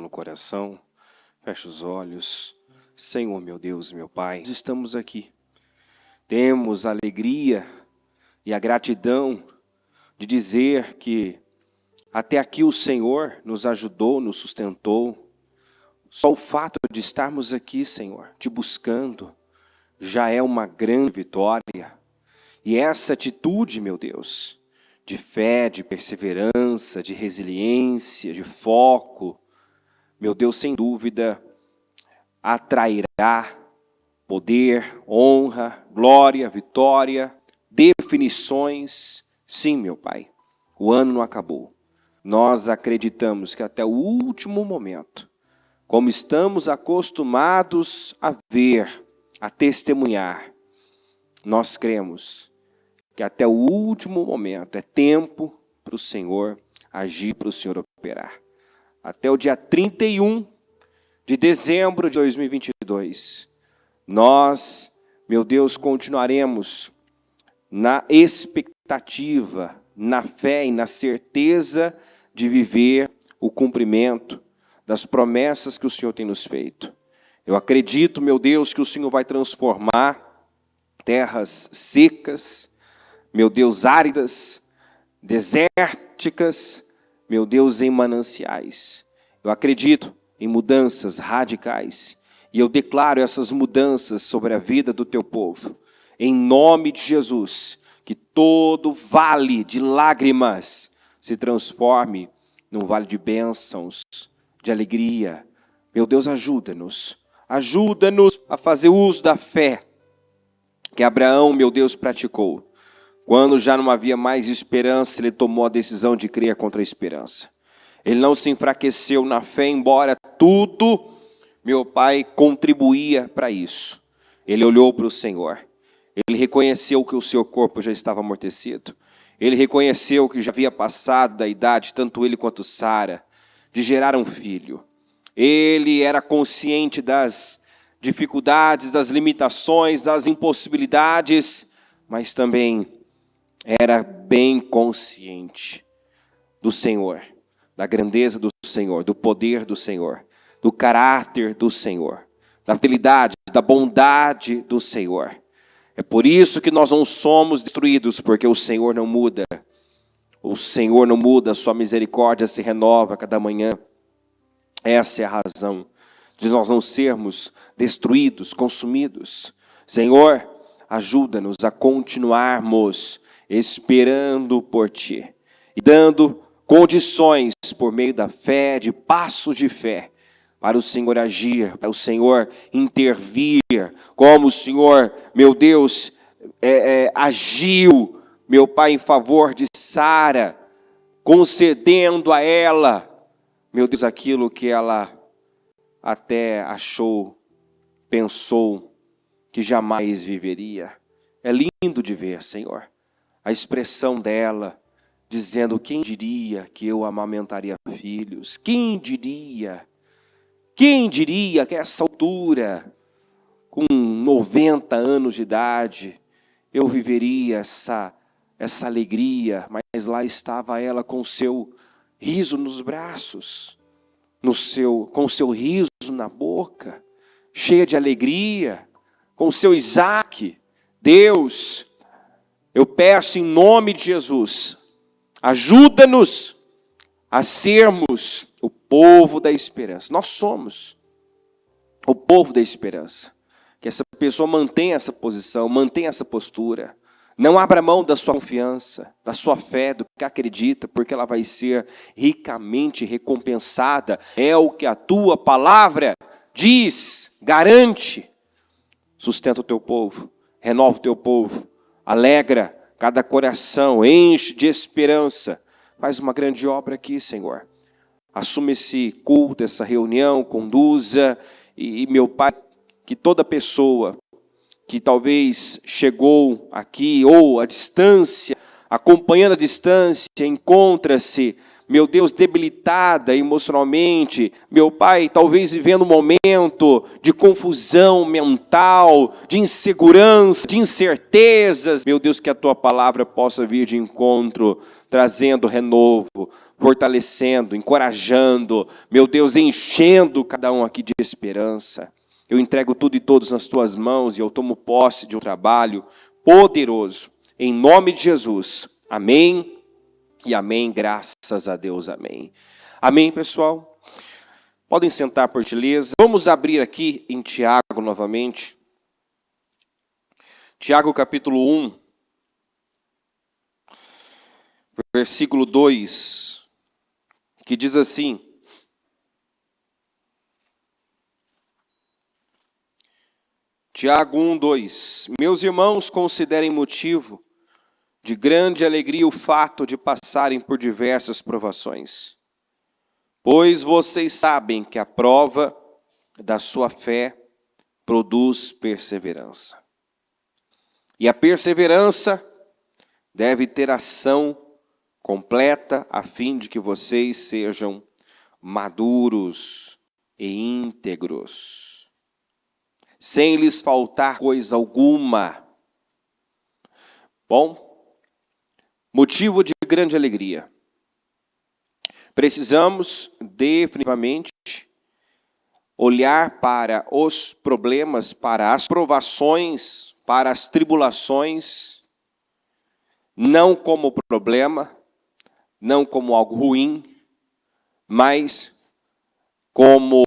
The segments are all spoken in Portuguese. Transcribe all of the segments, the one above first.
no coração, feche os olhos. Senhor, meu Deus, meu Pai, estamos aqui. Temos a alegria e a gratidão de dizer que até aqui o Senhor nos ajudou, nos sustentou. Só o fato de estarmos aqui, Senhor, te buscando, já é uma grande vitória. E essa atitude, meu Deus, de fé, de perseverança, de resiliência, de foco, meu Deus, sem dúvida, atrairá poder, honra, glória, vitória, definições. Sim, meu Pai, o ano não acabou. Nós acreditamos que até o último momento, como estamos acostumados a ver, a testemunhar, nós cremos que até o último momento é tempo para o Senhor agir, para o Senhor operar. Até o dia 31 de dezembro de 2022, nós, meu Deus, continuaremos na expectativa, na fé e na certeza de viver o cumprimento das promessas que o Senhor tem nos feito. Eu acredito, meu Deus, que o Senhor vai transformar terras secas, meu Deus, áridas, desérticas, meu Deus, em mananciais. Eu acredito em mudanças radicais e eu declaro essas mudanças sobre a vida do teu povo. Em nome de Jesus, que todo vale de lágrimas se transforme num vale de bênçãos, de alegria. Meu Deus, ajuda-nos a fazer uso da fé que Abraão, meu Deus, praticou. Quando já não havia mais esperança, ele tomou a decisão de crer contra a esperança. Ele não se enfraqueceu na fé, embora tudo, meu Pai, contribuía para isso. Ele olhou para o Senhor. Ele reconheceu que o seu corpo já estava amortecido. Ele reconheceu que já havia passado da idade, tanto ele quanto Sara, de gerar um filho. Ele era consciente das dificuldades, das limitações, das impossibilidades, mas também era bem consciente do Senhor, da grandeza do Senhor, do poder do Senhor, do caráter do Senhor, da fidelidade, da bondade do Senhor. É por isso que nós não somos destruídos, porque o Senhor não muda. O Senhor não muda, a sua misericórdia se renova a cada manhã. Essa é a razão de nós não sermos destruídos, consumidos. Senhor, ajuda-nos a continuarmos esperando por Ti e dando condições por meio da fé, de passos de fé, para o Senhor agir, para o Senhor intervir, como o Senhor, meu Deus, agiu, meu Pai, em favor de Sara, concedendo a ela, meu Deus, aquilo que ela até achou, pensou que jamais viveria. É lindo de ver, Senhor, a expressão dela, dizendo: quem diria que eu amamentaria filhos? Quem diria? Quem diria que a essa altura, com 90 anos de idade, eu viveria essa alegria? Mas lá estava ela com o seu riso nos braços, com o seu riso na boca, cheia de alegria, com o seu Isaac. Deus, eu peço em nome de Jesus, ajuda-nos a sermos o povo da esperança. Nós somos o povo da esperança. Que essa pessoa mantenha essa posição, mantenha essa postura. Não abra mão da sua confiança, da sua fé, do que acredita, porque ela vai ser ricamente recompensada. É o que a tua palavra diz, garante. Sustenta o teu povo, renova o teu povo, alegra cada coração, enche de esperança. Faz uma grande obra aqui, Senhor. Assuma esse culto, essa reunião, conduza. E meu Pai, que toda pessoa que talvez chegou aqui ou à distância, acompanhando a distância, encontra-se, meu Deus, debilitada emocionalmente, meu Pai, talvez vivendo um momento de confusão mental, de insegurança, de incertezas, meu Deus, que a Tua palavra possa vir de encontro, trazendo renovo, fortalecendo, encorajando, meu Deus, enchendo cada um aqui de esperança. Eu entrego tudo e todos nas tuas mãos e eu tomo posse de um trabalho poderoso. Em nome de Jesus. Amém e amém. Graças a Deus. Amém. Amém, pessoal? Podem sentar, por gentileza. Vamos abrir aqui em Tiago novamente. Tiago capítulo 1. Versículo 2. Que diz assim: Tiago 1, 2. Meus irmãos, considerem motivo de grande alegria o fato de passarem por diversas provações, pois vocês sabem que a prova da sua fé produz perseverança. E a perseverança deve ter ação completa, a fim de que vocês sejam maduros e íntegros, sem lhes faltar coisa alguma. Bom, motivo de grande alegria. Precisamos definitivamente olhar para os problemas, para as provações, para as tribulações, não como problema, não como algo ruim, mas como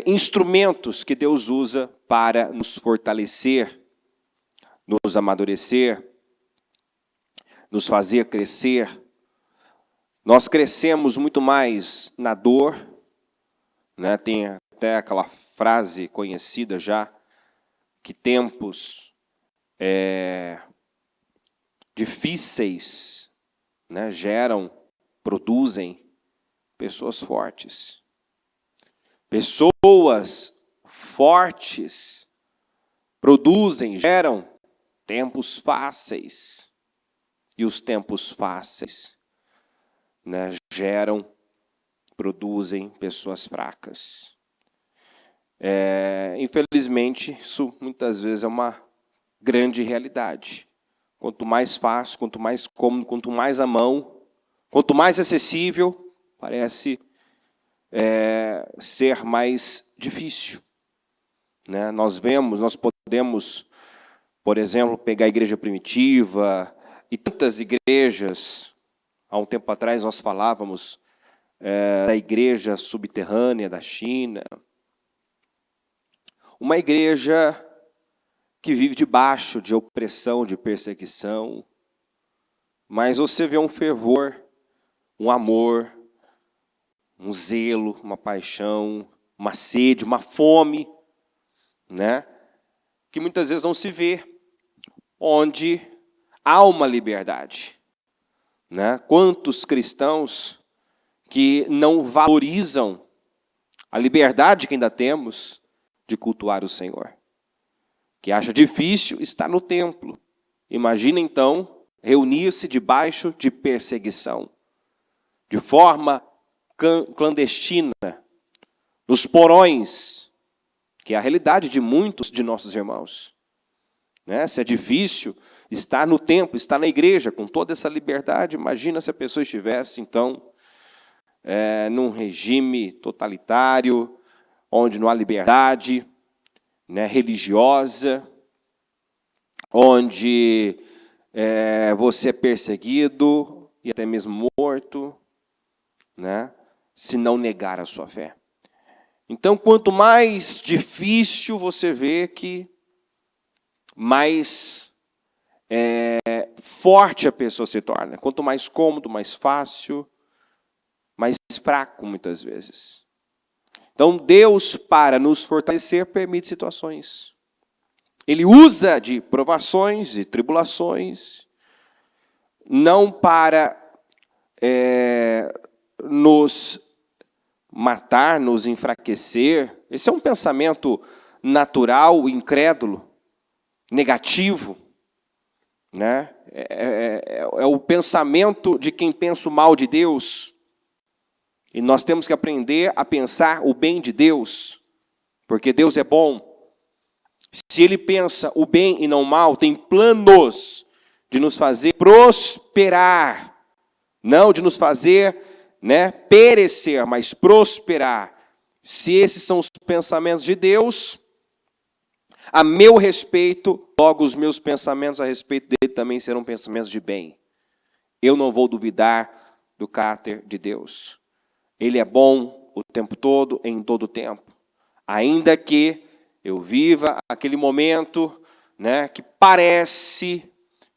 instrumentos que Deus usa para nos fortalecer, nos amadurecer, nos fazer crescer. Nós crescemos muito mais na dor, né? Tem até aquela frase conhecida já, que tempos difíceis, né, produzem pessoas fortes. Pessoas fortes geram tempos fáceis. E os tempos fáceis, né, produzem pessoas fracas. Infelizmente, isso muitas vezes é uma grande realidade. Quanto mais fácil, quanto mais cômodo, quanto mais à mão, quanto mais acessível, parece ser mais difícil. Né? Nós podemos, por exemplo, pegar a igreja primitiva e tantas igrejas. Há um tempo atrás nós falávamos da igreja subterrânea da China. Uma igreja que vive debaixo de opressão, de perseguição, mas você vê um fervor, um amor, um zelo, uma paixão, uma sede, uma fome, né? Que muitas vezes não se vê, onde há uma liberdade, né? Quantos cristãos que não valorizam a liberdade que ainda temos de cultuar o Senhor, que acha difícil estar no templo. Imagina então reunir-se debaixo de perseguição, de forma clandestina, nos porões, que é a realidade de muitos de nossos irmãos. Né? Se é difícil estar no templo, estar na igreja com toda essa liberdade, imagina se a pessoa estivesse então num regime totalitário, onde não há liberdade, né, religiosa, onde você é perseguido e até mesmo morto, né, se não negar a sua fé. Então, quanto mais difícil você vê que mais forte a pessoa se torna. Quanto mais cômodo, mais fácil, mais fraco muitas vezes. Então, Deus, para nos fortalecer, permite situações. Ele usa de provações e tribulações, não para nos matar, nos enfraquecer. Esse é um pensamento natural, incrédulo, negativo. Né? É o pensamento de quem pensa o mal de Deus. E nós temos que aprender a pensar o bem de Deus, porque Deus é bom. Se Ele pensa o bem e não o mal, tem planos de nos fazer prosperar, não de nos fazer, perecer, mas prosperar. Se esses são os pensamentos de Deus, a meu respeito, logo os meus pensamentos a respeito dele também serão pensamentos de bem. Eu não vou duvidar do caráter de Deus. Ele é bom o tempo todo, em todo o tempo. Ainda que eu viva aquele momento, que parece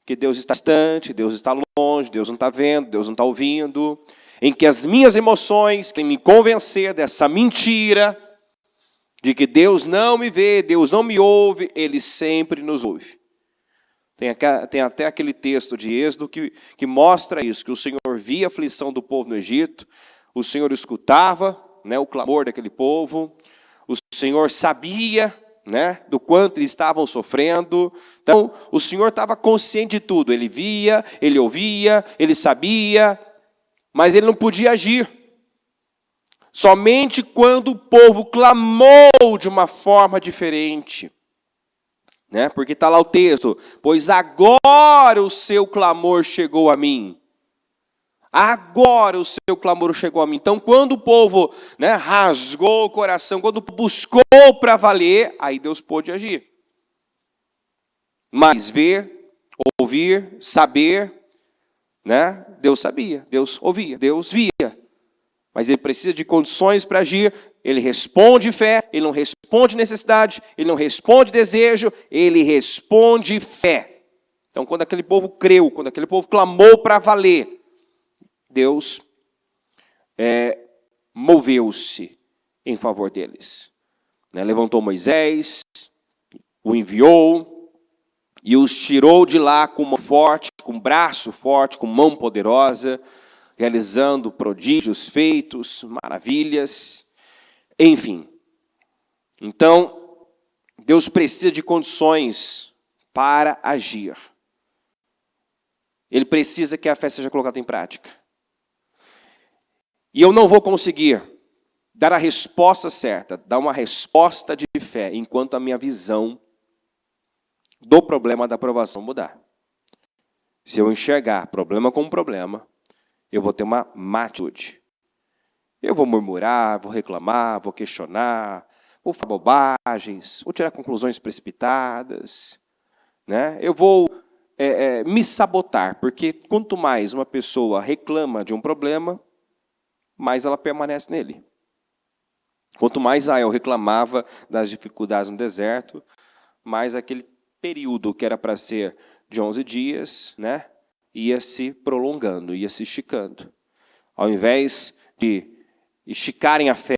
que Deus está distante, Deus está longe, Deus não está vendo, Deus não está ouvindo, em que as minhas emoções querem me convencer dessa mentira, de que Deus não me vê, Deus não me ouve, Ele sempre nos ouve. Tem até aquele texto de Êxodo que mostra isso, que o Senhor via a aflição do povo no Egito, o Senhor escutava o clamor daquele povo, o Senhor sabia do quanto eles estavam sofrendo. Então, o Senhor estava consciente de tudo. Ele via, Ele ouvia, Ele sabia, mas Ele não podia agir. Somente quando o povo clamou de uma forma diferente. Porque está lá o texto, pois agora o seu clamor chegou a mim. Agora o seu clamor chegou a mim. Então, quando o povo rasgou o coração, quando buscou para valer, aí Deus pôde agir. Mas ver, ouvir, saber, Deus sabia, Deus ouvia, Deus via. Mas ele precisa de condições para agir. Ele responde fé, ele não responde necessidade, ele não responde desejo, ele responde fé. Então, quando aquele povo creu, quando aquele povo clamou para valer, Deus moveu-se em favor deles. Levantou Moisés, o enviou e os tirou de lá com mão forte, com braço forte, com mão poderosa, realizando prodígios, feitos, maravilhas, enfim. Então, Deus precisa de condições para agir. Ele precisa que a fé seja colocada em prática. E eu não vou conseguir dar a resposta certa, dar uma resposta de fé, enquanto a minha visão do problema da aprovação mudar. Se eu enxergar problema como problema, eu vou ter uma má atitude. Eu vou murmurar, vou reclamar, vou questionar, vou falar bobagens, vou tirar conclusões precipitadas. Eu vou me sabotar, porque quanto mais uma pessoa reclama de um problema, mais ela permanece nele. Quanto mais Israel reclamava das dificuldades no deserto, mais aquele período que era para ser de 11 dias, ia se prolongando, ia se esticando. Ao invés de esticarem a fé,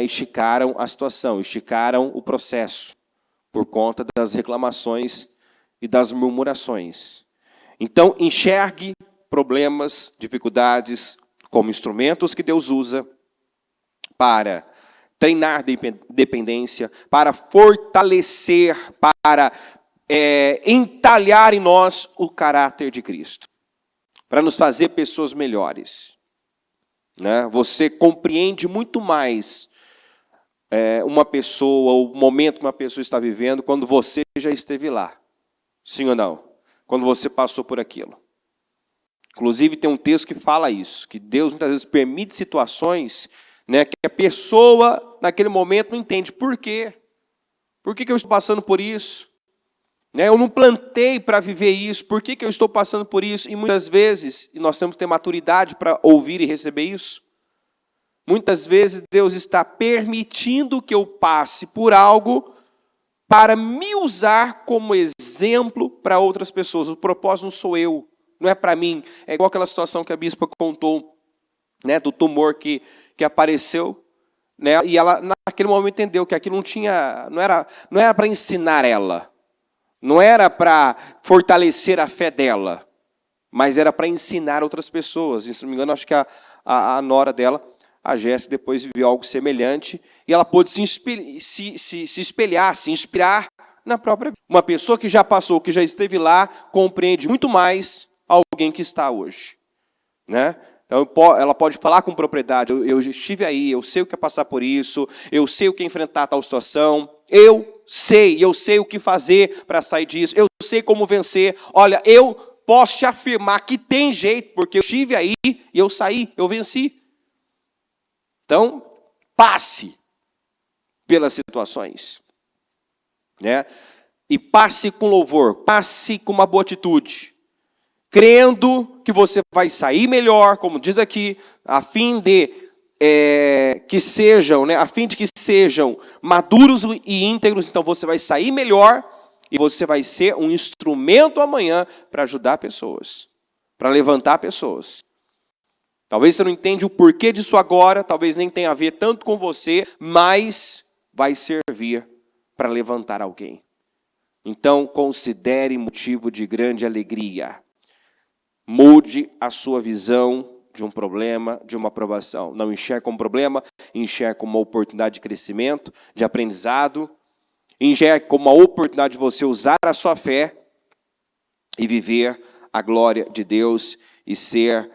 esticaram a situação, esticaram o processo, por conta das reclamações e das murmurações. Então, enxergue problemas, dificuldades, como instrumentos que Deus usa para treinar dependência, para fortalecer, para entalhar em nós o caráter de Cristo, para nos fazer pessoas melhores. Você compreende muito mais uma pessoa, o momento que uma pessoa está vivendo, quando você já esteve lá. Sim ou não? Quando você passou por aquilo. Inclusive, tem um texto que fala isso, que Deus muitas vezes permite situações que a pessoa, naquele momento, não entende. Por quê? Por que eu estou passando por isso? Eu não plantei para viver isso. Por que eu estou passando por isso? E muitas vezes, e nós temos que ter maturidade para ouvir e receber isso, muitas vezes Deus está permitindo que eu passe por algo para me usar como exemplo para outras pessoas. O propósito não sou eu. Não é para mim. É igual aquela situação que a bispa contou, do tumor que apareceu, e ela naquele momento entendeu que aquilo não era para ensinar ela, não era para fortalecer a fé dela, mas era para ensinar outras pessoas. E, se não me engano, acho que a nora dela, a Jéssica, depois viveu algo semelhante, e ela pôde se espelhar, se inspirar na própria vida. Uma pessoa que já passou, que já esteve lá, compreende muito mais alguém que está hoje. Então, ela pode falar com propriedade, eu estive aí, eu sei o que é passar por isso, eu sei o que é enfrentar tal situação, eu sei o que fazer para sair disso, eu sei como vencer. Olha, eu posso te afirmar que tem jeito, porque eu estive aí e eu saí, eu venci. Então, passe pelas situações, né? E passe com louvor, passe com uma boa atitude, crendo que você vai sair melhor, como diz aqui, a fim de que sejam, né, a fim de que sejam maduros e íntegros. Então você vai sair melhor e você vai ser um instrumento amanhã para ajudar pessoas, para levantar pessoas. Talvez você não entenda o porquê disso agora, talvez nem tenha a ver tanto com você, mas vai servir para levantar alguém. Então considere motivo de grande alegria. Mude a sua visão de um problema, de uma provação. Não enxerga como problema, enxerga como uma oportunidade de crescimento, de aprendizado. Enxerga como uma oportunidade de você usar a sua fé e viver a glória de Deus e ser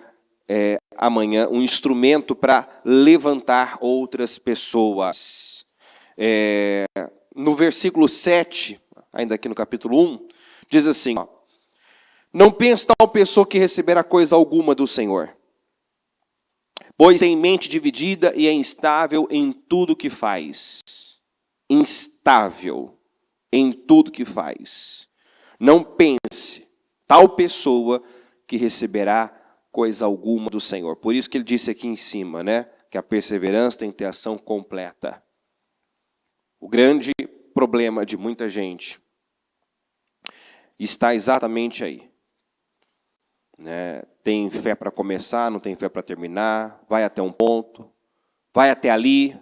amanhã um instrumento para levantar outras pessoas. No versículo 7, ainda aqui no capítulo 1, diz assim, ó, não pense tal pessoa que receberá coisa alguma do Senhor, pois tem mente dividida e é instável em tudo que faz. Instável em tudo que faz. Não pense tal pessoa que receberá coisa alguma do Senhor. Por isso que ele disse aqui em cima, né, que a perseverança tem que ter ação completa. O grande problema de muita gente está exatamente aí. Né? Tem fé para começar, não tem fé para terminar, vai até um ponto, vai até ali,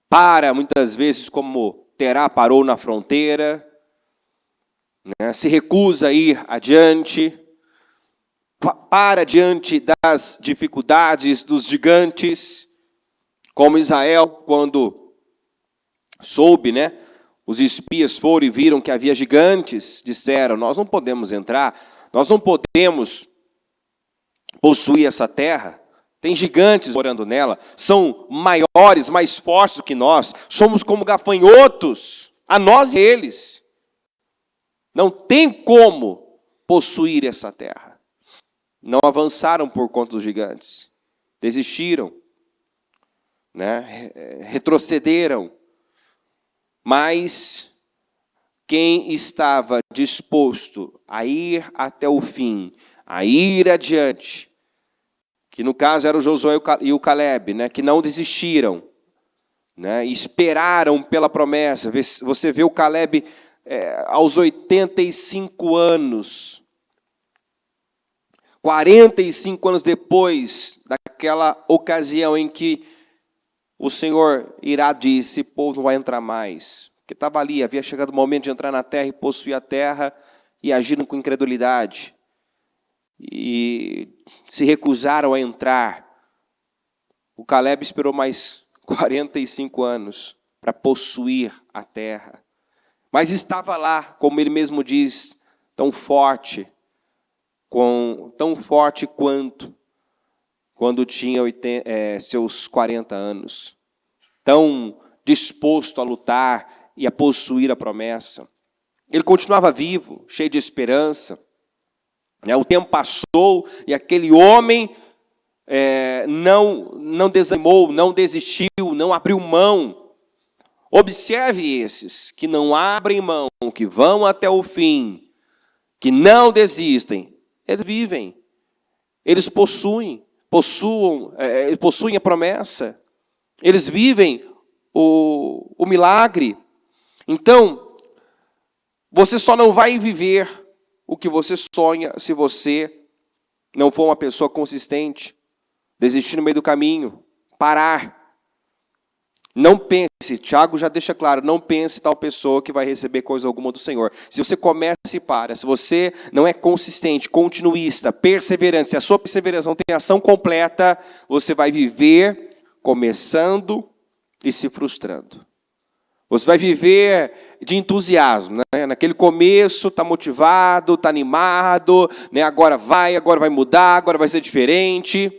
para muitas vezes como Terá parou na fronteira, né? Se recusa a ir adiante, para diante das dificuldades dos gigantes, como Israel, quando soube, né? Os espias foram e viram que havia gigantes, disseram, nós não podemos entrar, nós não podemos possuir essa terra, tem gigantes morando nela, são maiores, mais fortes do que nós, somos como gafanhotos, a nós e eles. Não tem como possuir essa terra. Não avançaram por conta dos gigantes, desistiram, né? Retrocederam. Mas quem estava disposto a ir até o fim, a ir adiante, que no caso era o Josué e o Caleb, né, que não desistiram, né, esperaram pela promessa. Você vê o Caleb aos 85 anos, 45 anos depois daquela ocasião em que o Senhor Irá disse, o povo não vai entrar mais. Porque estava ali, havia chegado o momento de entrar na terra e possuir a terra, e agiram com incredulidade. E se recusaram a entrar. O Caleb esperou mais 45 anos para possuir a terra. Mas estava lá, como ele mesmo diz, tão forte quanto quando tinha seus 40 anos. Tão disposto a lutar e a possuir a promessa. Ele continuava vivo, cheio de esperança. O tempo passou e aquele homem não desanimou, não desistiu, não abriu mão. Observe esses que não abrem mão, que vão até o fim, que não desistem. Eles vivem, eles possuem a promessa, eles vivem o milagre. Então, você só não vai viver o que você sonha se você não for uma pessoa consistente, desistir no meio do caminho, parar. Não pense, Tiago já deixa claro, não pense tal pessoa que vai receber coisa alguma do Senhor. Se você começa e para, se você não é consistente, continuista, perseverante, se a sua perseverança não tem ação completa, você vai viver começando e se frustrando. Você vai viver de entusiasmo, né? Naquele começo está motivado, está animado, né? Agora vai mudar, agora vai ser diferente.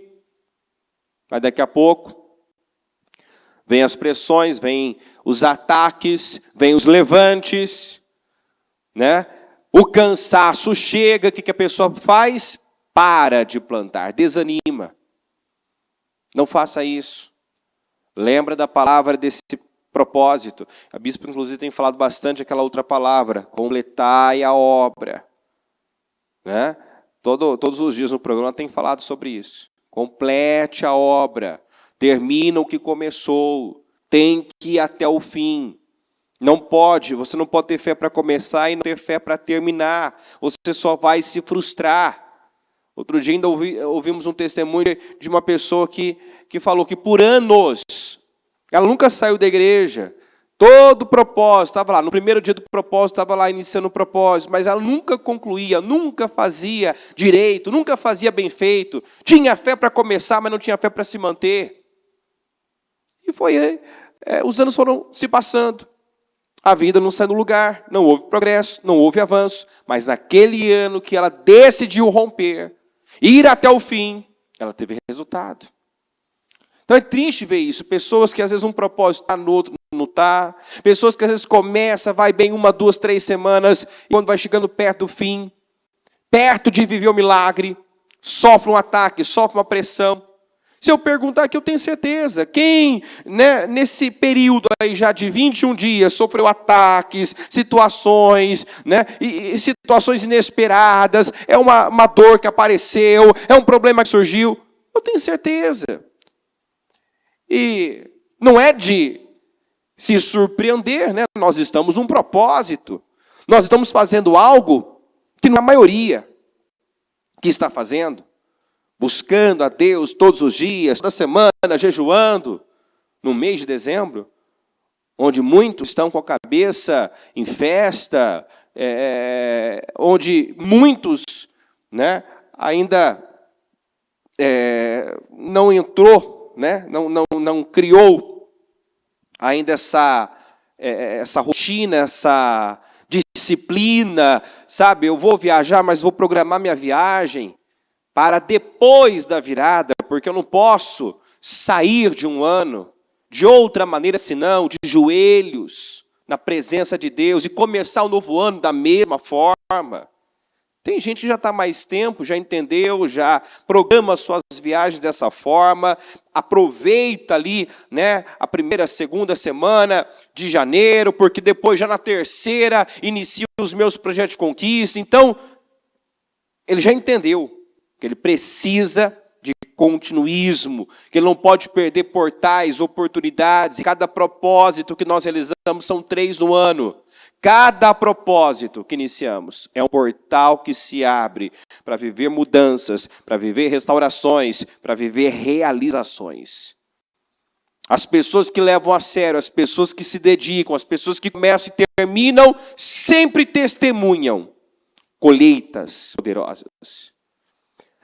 Mas daqui a pouco vem as pressões, vem os ataques, vem os levantes, né? O cansaço chega, o que a pessoa faz? Para de plantar, desanima. Não faça isso. Lembra da palavra desse propósito. A bispa, inclusive, tem falado bastante aquela outra palavra, completai a obra. Né? Todos os dias no programa tem falado sobre isso. Complete a obra. Termina o que começou. Tem que ir até o fim. Você não pode ter fé para começar e não ter fé para terminar. Você só vai se frustrar. Outro dia ainda ouvimos um testemunho de uma pessoa que falou que por anos, ela nunca saiu da igreja. Todo o propósito, estava lá, no primeiro dia do propósito, estava lá iniciando o propósito, mas ela nunca concluía, nunca fazia direito, nunca fazia bem feito. Tinha fé para começar, mas não tinha fé para se manter. E os anos foram se passando. A vida não saiu do lugar, não houve progresso, não houve avanço, mas naquele ano que ela decidiu romper, ir até o fim, ela teve resultado. Então é triste ver isso, pessoas que às vezes um propósito está no outro, não está, pessoas que às vezes começa, vai bem 1, 2, 3 semanas, e quando vai chegando perto do fim, perto de viver o milagre, sofre um ataque, sofre uma pressão. Se eu perguntar aqui, eu tenho certeza, quem nesse período aí já de 21 dias sofreu ataques, situações, e situações inesperadas, é uma dor que apareceu, é um problema que surgiu, eu tenho certeza. E não é de se surpreender, nós estamos num propósito, nós estamos fazendo algo que não é a maioria que está fazendo. Buscando a Deus todos os dias, toda semana, jejuando, no mês de dezembro, onde muitos estão com a cabeça em festa, onde muitos ainda não entrou, não criou ainda essa rotina, essa disciplina, sabe? Eu vou viajar, mas vou programar minha viagem para depois da virada, porque eu não posso sair de um ano de outra maneira senão de joelhos na presença de Deus e começar o novo ano da mesma forma. Tem gente que já está mais tempo, já entendeu, já programa suas viagens dessa forma, aproveita ali a primeira, segunda semana de janeiro, porque depois já na terceira inicio os meus projetos de conquista. Então, ele já entendeu que ele precisa de continuismo, que ele não pode perder portais, oportunidades. E cada propósito que nós realizamos são 3 no ano. Cada propósito que iniciamos é um portal que se abre para viver mudanças, para viver restaurações, para viver realizações. As pessoas que levam a sério, as pessoas que se dedicam, as pessoas que começam e terminam, sempre testemunham colheitas poderosas.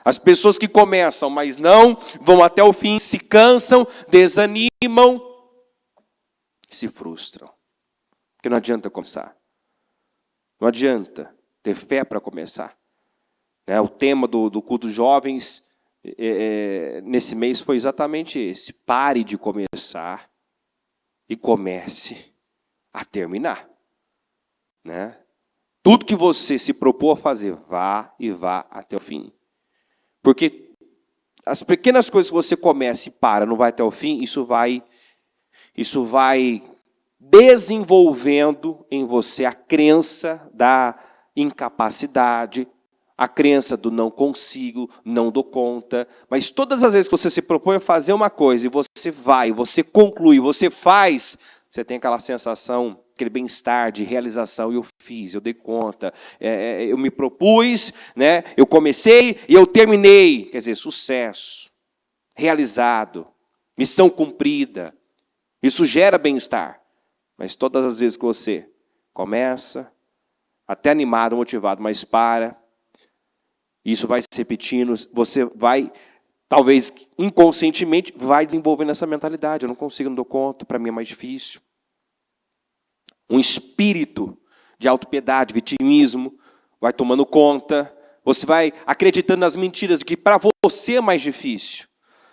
As pessoas que começam, mas não vão até o fim, se cansam, desanimam, se frustram. Porque não adianta começar. Não adianta ter fé para começar. O tema do culto dos jovens nesse mês foi exatamente esse. Pare de começar e comece a terminar. Tudo que você se propôs a fazer, vá até o fim. Porque as pequenas coisas que você começa e para, não vai até o fim, isso vai desenvolvendo em você a crença da incapacidade, a crença do não consigo, não dou conta. Mas todas as vezes que você se propõe a fazer uma coisa, e você vai, você conclui, você faz, você tem aquela sensação, aquele bem-estar de realização, eu fiz, eu dei conta, eu me propus, eu comecei e eu terminei. Quer dizer, sucesso, realizado, missão cumprida. Isso gera bem-estar. Mas todas as vezes que você começa, até animado, motivado, mas para, isso vai se repetindo, você vai, talvez inconscientemente, vai desenvolvendo essa mentalidade. Eu não consigo, não dou conta, para mim é mais difícil. Um espírito de autopiedade, vitimismo, vai tomando conta. Você vai acreditando nas mentiras de que para você é mais difícil.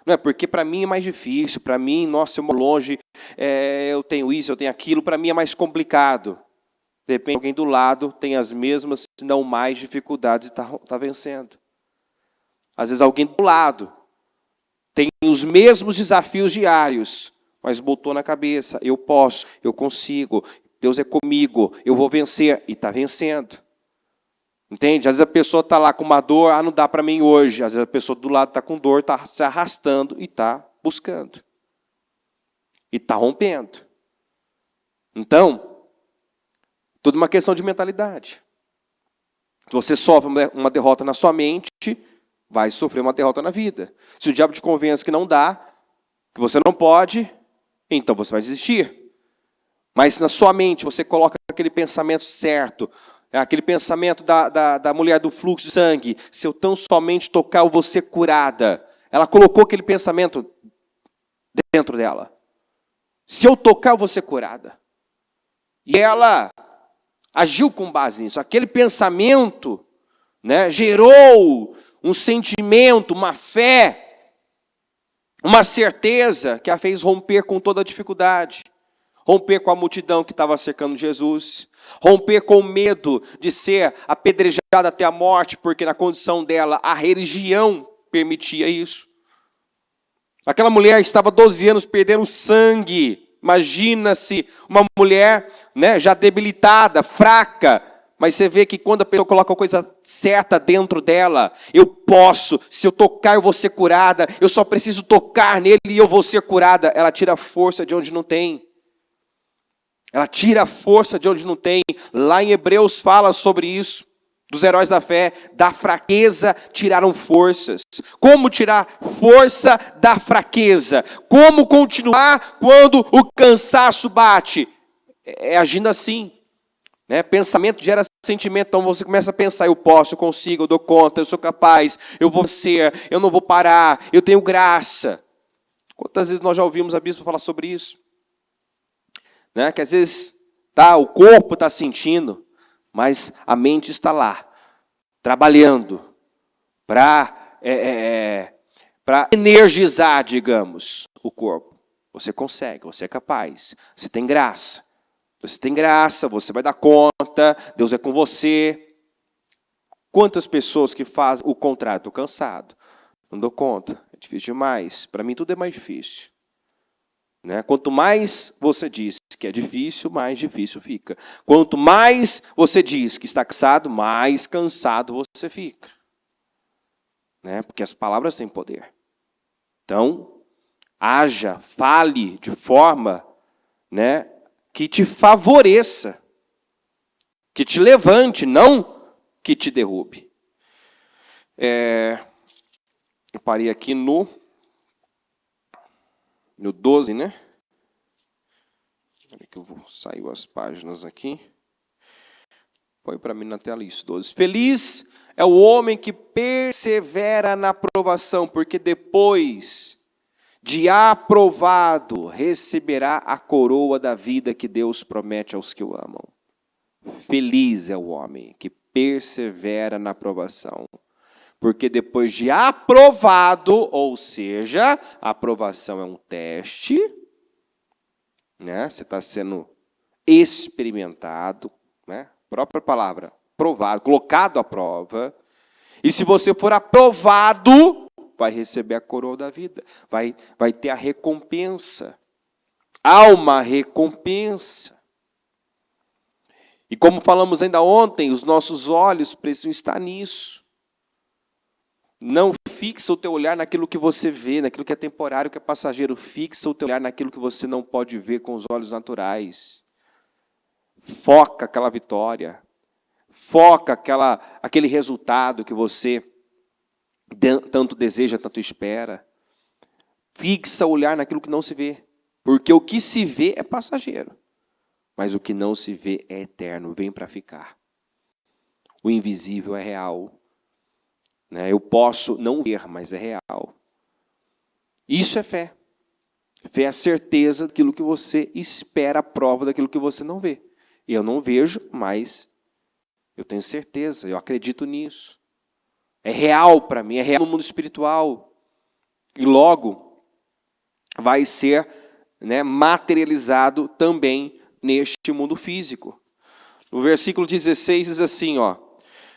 Não é porque para mim é mais difícil, para mim, nossa, eu moro longe, eu tenho isso, eu tenho aquilo, para mim é mais complicado. De repente, alguém do lado tem as mesmas, se não mais, dificuldades e está vencendo. Às vezes, alguém do lado tem os mesmos desafios diários, mas botou na cabeça, eu posso, eu consigo, Deus é comigo, eu vou vencer, e está vencendo. Entende? Às vezes a pessoa está lá com uma dor, não dá para mim hoje. Às vezes a pessoa do lado está com dor, está se arrastando e está buscando. E está rompendo. Então, tudo uma questão de mentalidade. Se você sofre uma derrota na sua mente, vai sofrer uma derrota na vida. Se o diabo te convence que não dá, que você não pode, então você vai desistir. Mas se na sua mente você coloca aquele pensamento certo, aquele pensamento da mulher do fluxo de sangue, se eu tão somente tocar, eu vou ser curada. Ela colocou aquele pensamento dentro dela. Se eu tocar, eu vou ser curada. E ela agiu com base nisso. Aquele pensamento, né, gerou um sentimento, uma fé, uma certeza que a fez romper com toda a dificuldade. Romper com a multidão que estava cercando Jesus. Romper com o medo de ser apedrejada até a morte, porque na condição dela a religião permitia isso. Aquela mulher estava 12 anos perdendo sangue. Imagina-se uma mulher, né, já debilitada, fraca. Mas você vê que quando a pessoa coloca a coisa certa dentro dela, eu posso, se eu tocar eu vou ser curada, eu só preciso tocar nele e eu vou ser curada. Ela tira a força de onde não tem. Ela tira a força de onde não tem. Lá em Hebreus fala sobre isso. Dos heróis da fé, da fraqueza tiraram forças. Como tirar força da fraqueza? Como continuar quando o cansaço bate? É agindo assim. Né? Pensamento gera sentimento. Então você começa a pensar, eu posso, eu consigo, eu dou conta, eu sou capaz, eu vou ser, eu não vou parar, eu tenho graça. Quantas vezes nós já ouvimos a bispa falar sobre isso? Né? Que às vezes o corpo está sentindo, mas a mente está lá, trabalhando para energizar, digamos, o corpo. Você consegue, você é capaz, você tem graça. Você tem graça, você vai dar conta, Deus é com você. Quantas pessoas que fazem o contrário? Estou cansado, não dou conta, é difícil demais. Para mim tudo é mais difícil. Né? Quanto mais você diz que é difícil, mais difícil fica. Quanto mais você diz que está cansado, mais cansado você fica. Né? Porque as palavras têm poder. Então, haja, fale de forma, né, que te favoreça, que te levante, não que te derrube. Eu parei aqui no 12, né? Espera que eu vou sair as páginas aqui. Põe para mim na tela isso, 12. Feliz é o homem que persevera na provação, porque depois de aprovado receberá a coroa da vida que Deus promete aos que o amam. Feliz é o homem que persevera na provação. Porque depois de aprovado, ou seja, a aprovação é um teste, né? Você está sendo experimentado, né? Própria palavra, provado, colocado à prova. E se você for aprovado, vai receber a coroa da vida, vai ter a recompensa. Há uma recompensa. E como falamos ainda ontem, os nossos olhos precisam estar nisso. Não fixa o teu olhar naquilo que você vê, naquilo que é temporário, que é passageiro. Fixa o teu olhar naquilo que você não pode ver com os olhos naturais. Foca aquela vitória. Foca aquele resultado que você tanto deseja, tanto espera. Fixa o olhar naquilo que não se vê. Porque o que se vê é passageiro. Mas o que não se vê é eterno, vem para ficar. O invisível é real. Eu posso não ver, mas é real. Isso é fé. Fé é a certeza daquilo que você espera, a prova daquilo que você não vê. Eu não vejo, mas eu tenho certeza, eu acredito nisso. É real para mim, é real no mundo espiritual. E logo vai ser, né, materializado também neste mundo físico. O versículo 16 diz assim, ó: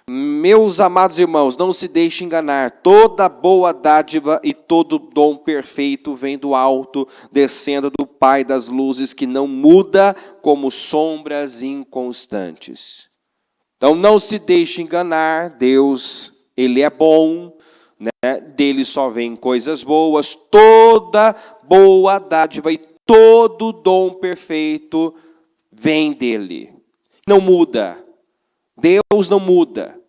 meus amados irmãos, não se deixem enganar, toda boa dádiva e todo dom perfeito vem do alto, descendo do Pai das luzes, que não muda como sombras inconstantes. Então não se deixe enganar, Deus, Ele é bom, né? Dele só vem coisas boas, toda boa dádiva e todo dom perfeito vem dele. Não muda. Deus não muda,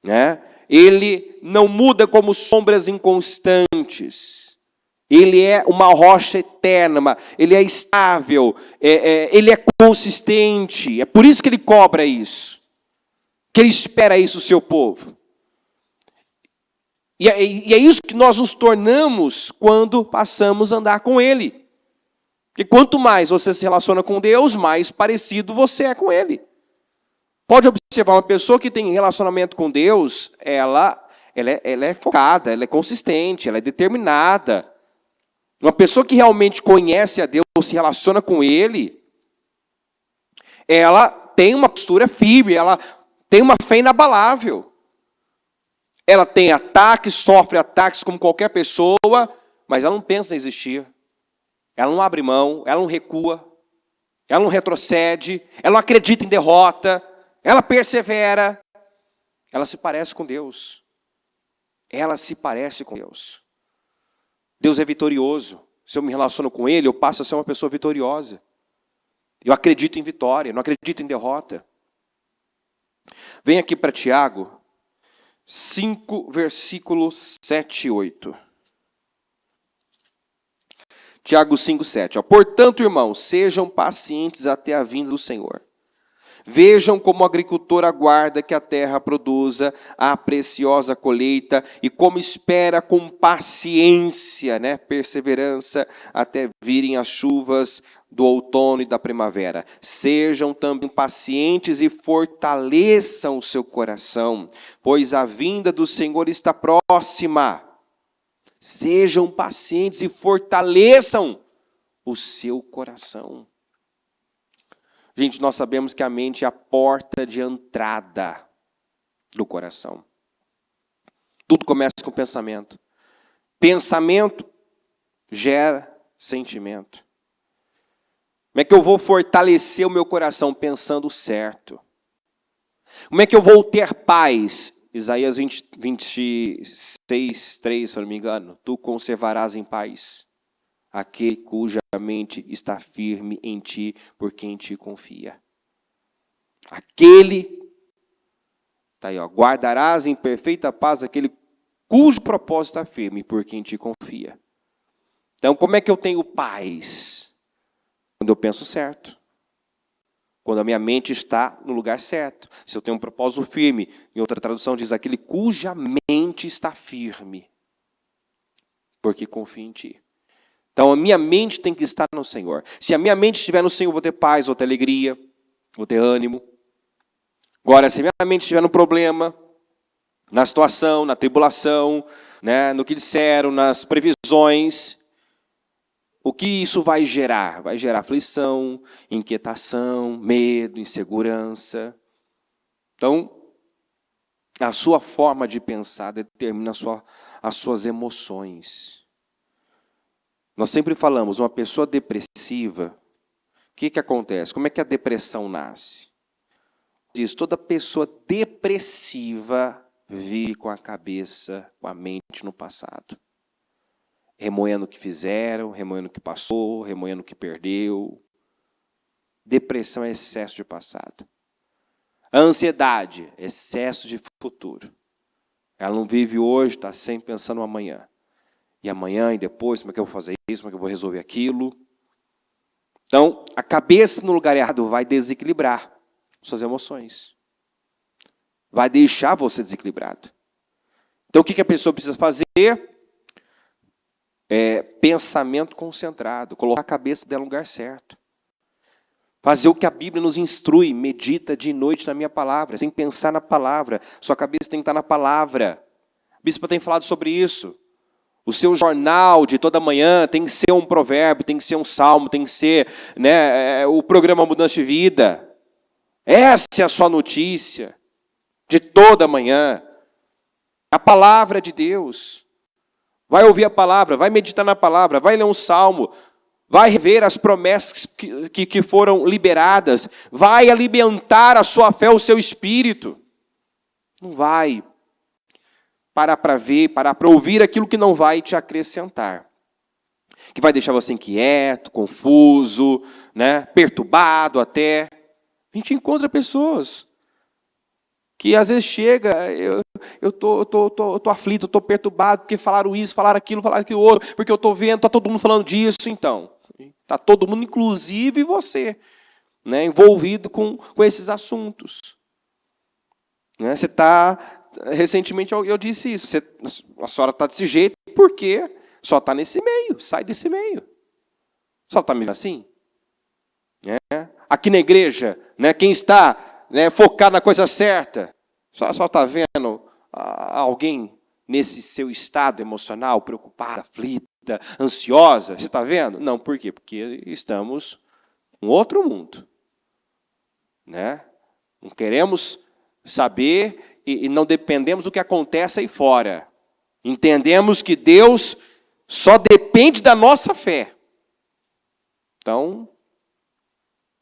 né? Ele não muda como sombras inconstantes. Ele é uma rocha eterna, ele é estável, ele é consistente. É por isso que ele cobra isso, que ele espera isso do seu povo. E é isso que nós nos tornamos quando passamos a andar com ele. Porque quanto mais você se relaciona com Deus, mais parecido você é com ele. Pode observar, uma pessoa que tem relacionamento com Deus, ela é focada, ela é consistente, ela é determinada. Uma pessoa que realmente conhece a Deus, se relaciona com Ele, ela tem uma postura firme, ela tem uma fé inabalável. Ela tem ataques, sofre ataques como qualquer pessoa, mas ela não pensa em desistir. Ela não abre mão, ela não recua, ela não retrocede, ela não acredita em derrota. Ela persevera, ela se parece com Deus. Ela se parece com Deus. Deus é vitorioso. Se eu me relaciono com Ele, eu passo a ser uma pessoa vitoriosa. Eu acredito em vitória, não acredito em derrota. Vem aqui para Tiago 5, versículos 7 e 8. Tiago 5, 7. Portanto, irmãos, sejam pacientes até a vinda do Senhor. Vejam como o agricultor aguarda que a terra produza a preciosa colheita e como espera com paciência, né, perseverança, até virem as chuvas do outono e da primavera. Sejam também pacientes e fortaleçam o seu coração, pois a vinda do Senhor está próxima. Sejam pacientes e fortaleçam o seu coração. Gente, nós sabemos que a mente é a porta de entrada do coração. Tudo começa com pensamento. Pensamento gera sentimento. Como é que eu vou fortalecer o meu coração? Pensando certo. Como é que eu vou ter paz? Isaías 26, 3, se eu não me engano. Tu conservarás em paz aquele cuja mente está firme em ti, por quem te confia. Aquele, tá aí, ó, guardarás em perfeita paz aquele cujo propósito está firme, por quem te confia. Então, como é que eu tenho paz? Quando eu penso certo. Quando a minha mente está no lugar certo. Se eu tenho um propósito firme, em outra tradução diz, aquele cuja mente está firme, porque confia em ti. Então, a minha mente tem que estar no Senhor. Se a minha mente estiver no Senhor, eu vou ter paz, vou ter alegria, vou ter ânimo. Agora, se a minha mente estiver no problema, na situação, na tribulação, né, no que disseram, nas previsões, o que isso vai gerar? Vai gerar aflição, inquietação, medo, insegurança. Então, a sua forma de pensar determina as suas emoções. Nós sempre falamos, uma pessoa depressiva, o que acontece? Como é que a depressão nasce? Diz, toda pessoa depressiva vive com a cabeça, com a mente no passado. Remoendo o que fizeram, remoendo o que passou, remoendo o que perdeu. Depressão é excesso de passado. A ansiedade, excesso de futuro. Ela não vive hoje, está sempre pensando no amanhã. E amanhã e depois, como é que eu vou fazer isso, como é que eu vou resolver aquilo. Então, a cabeça no lugar errado vai desequilibrar suas emoções. Vai deixar você desequilibrado. Então, o que a pessoa precisa fazer? Pensamento concentrado, colocar a cabeça dela no lugar certo. Fazer o que a Bíblia nos instrui, medita de noite na minha palavra, sem pensar na palavra. Sua cabeça tem que estar na palavra. A bispa tem falado sobre isso. O seu jornal de toda manhã tem que ser um provérbio, tem que ser um salmo, tem que ser, né, o programa Mudança de Vida. Essa é a sua notícia de toda manhã. A palavra de Deus. Vai ouvir a palavra, vai meditar na palavra, vai ler um salmo, vai rever as promessas que foram liberadas, vai alimentar a sua fé, o seu espírito. Não vai parar para ver, parar para ouvir aquilo que não vai te acrescentar. Que vai deixar você inquieto, confuso, né, perturbado até. A gente encontra pessoas que às vezes chega, eu tô aflito, eu tô perturbado, porque falaram isso, falaram aquilo outro, porque eu tô vendo, tá todo mundo falando disso, então. Tá todo mundo, inclusive você, né, envolvido com esses assuntos. Né, você está, recentemente eu disse isso, a senhora está desse jeito, porque só está nesse meio, sai desse meio. Só está mesmo assim? Né? Aqui na igreja, né, quem está, né, focado na coisa certa, só está vendo alguém nesse seu estado emocional, preocupada, aflita, ansiosa. Você está vendo? Não, por quê? Porque estamos em outro mundo. Né? Não queremos saber e não dependemos do que acontece aí fora. Entendemos que Deus só depende da nossa fé. Então,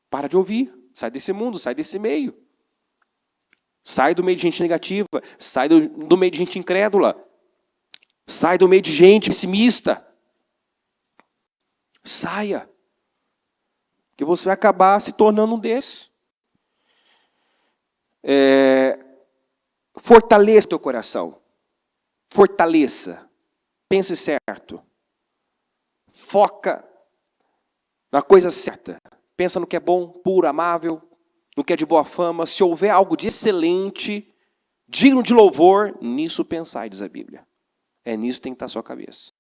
para de ouvir. Sai desse mundo, sai desse meio. Sai do meio de gente negativa. Sai do meio de gente incrédula. Sai do meio de gente pessimista. Saia. Que você vai acabar se tornando um desses. Fortaleça teu coração. Fortaleça. Pense certo. Foca na coisa certa. Pensa no que é bom, puro, amável, no que é de boa fama. Se houver algo de excelente, digno de louvor, nisso pensai, diz a Bíblia. Nisso tem que estar a sua cabeça.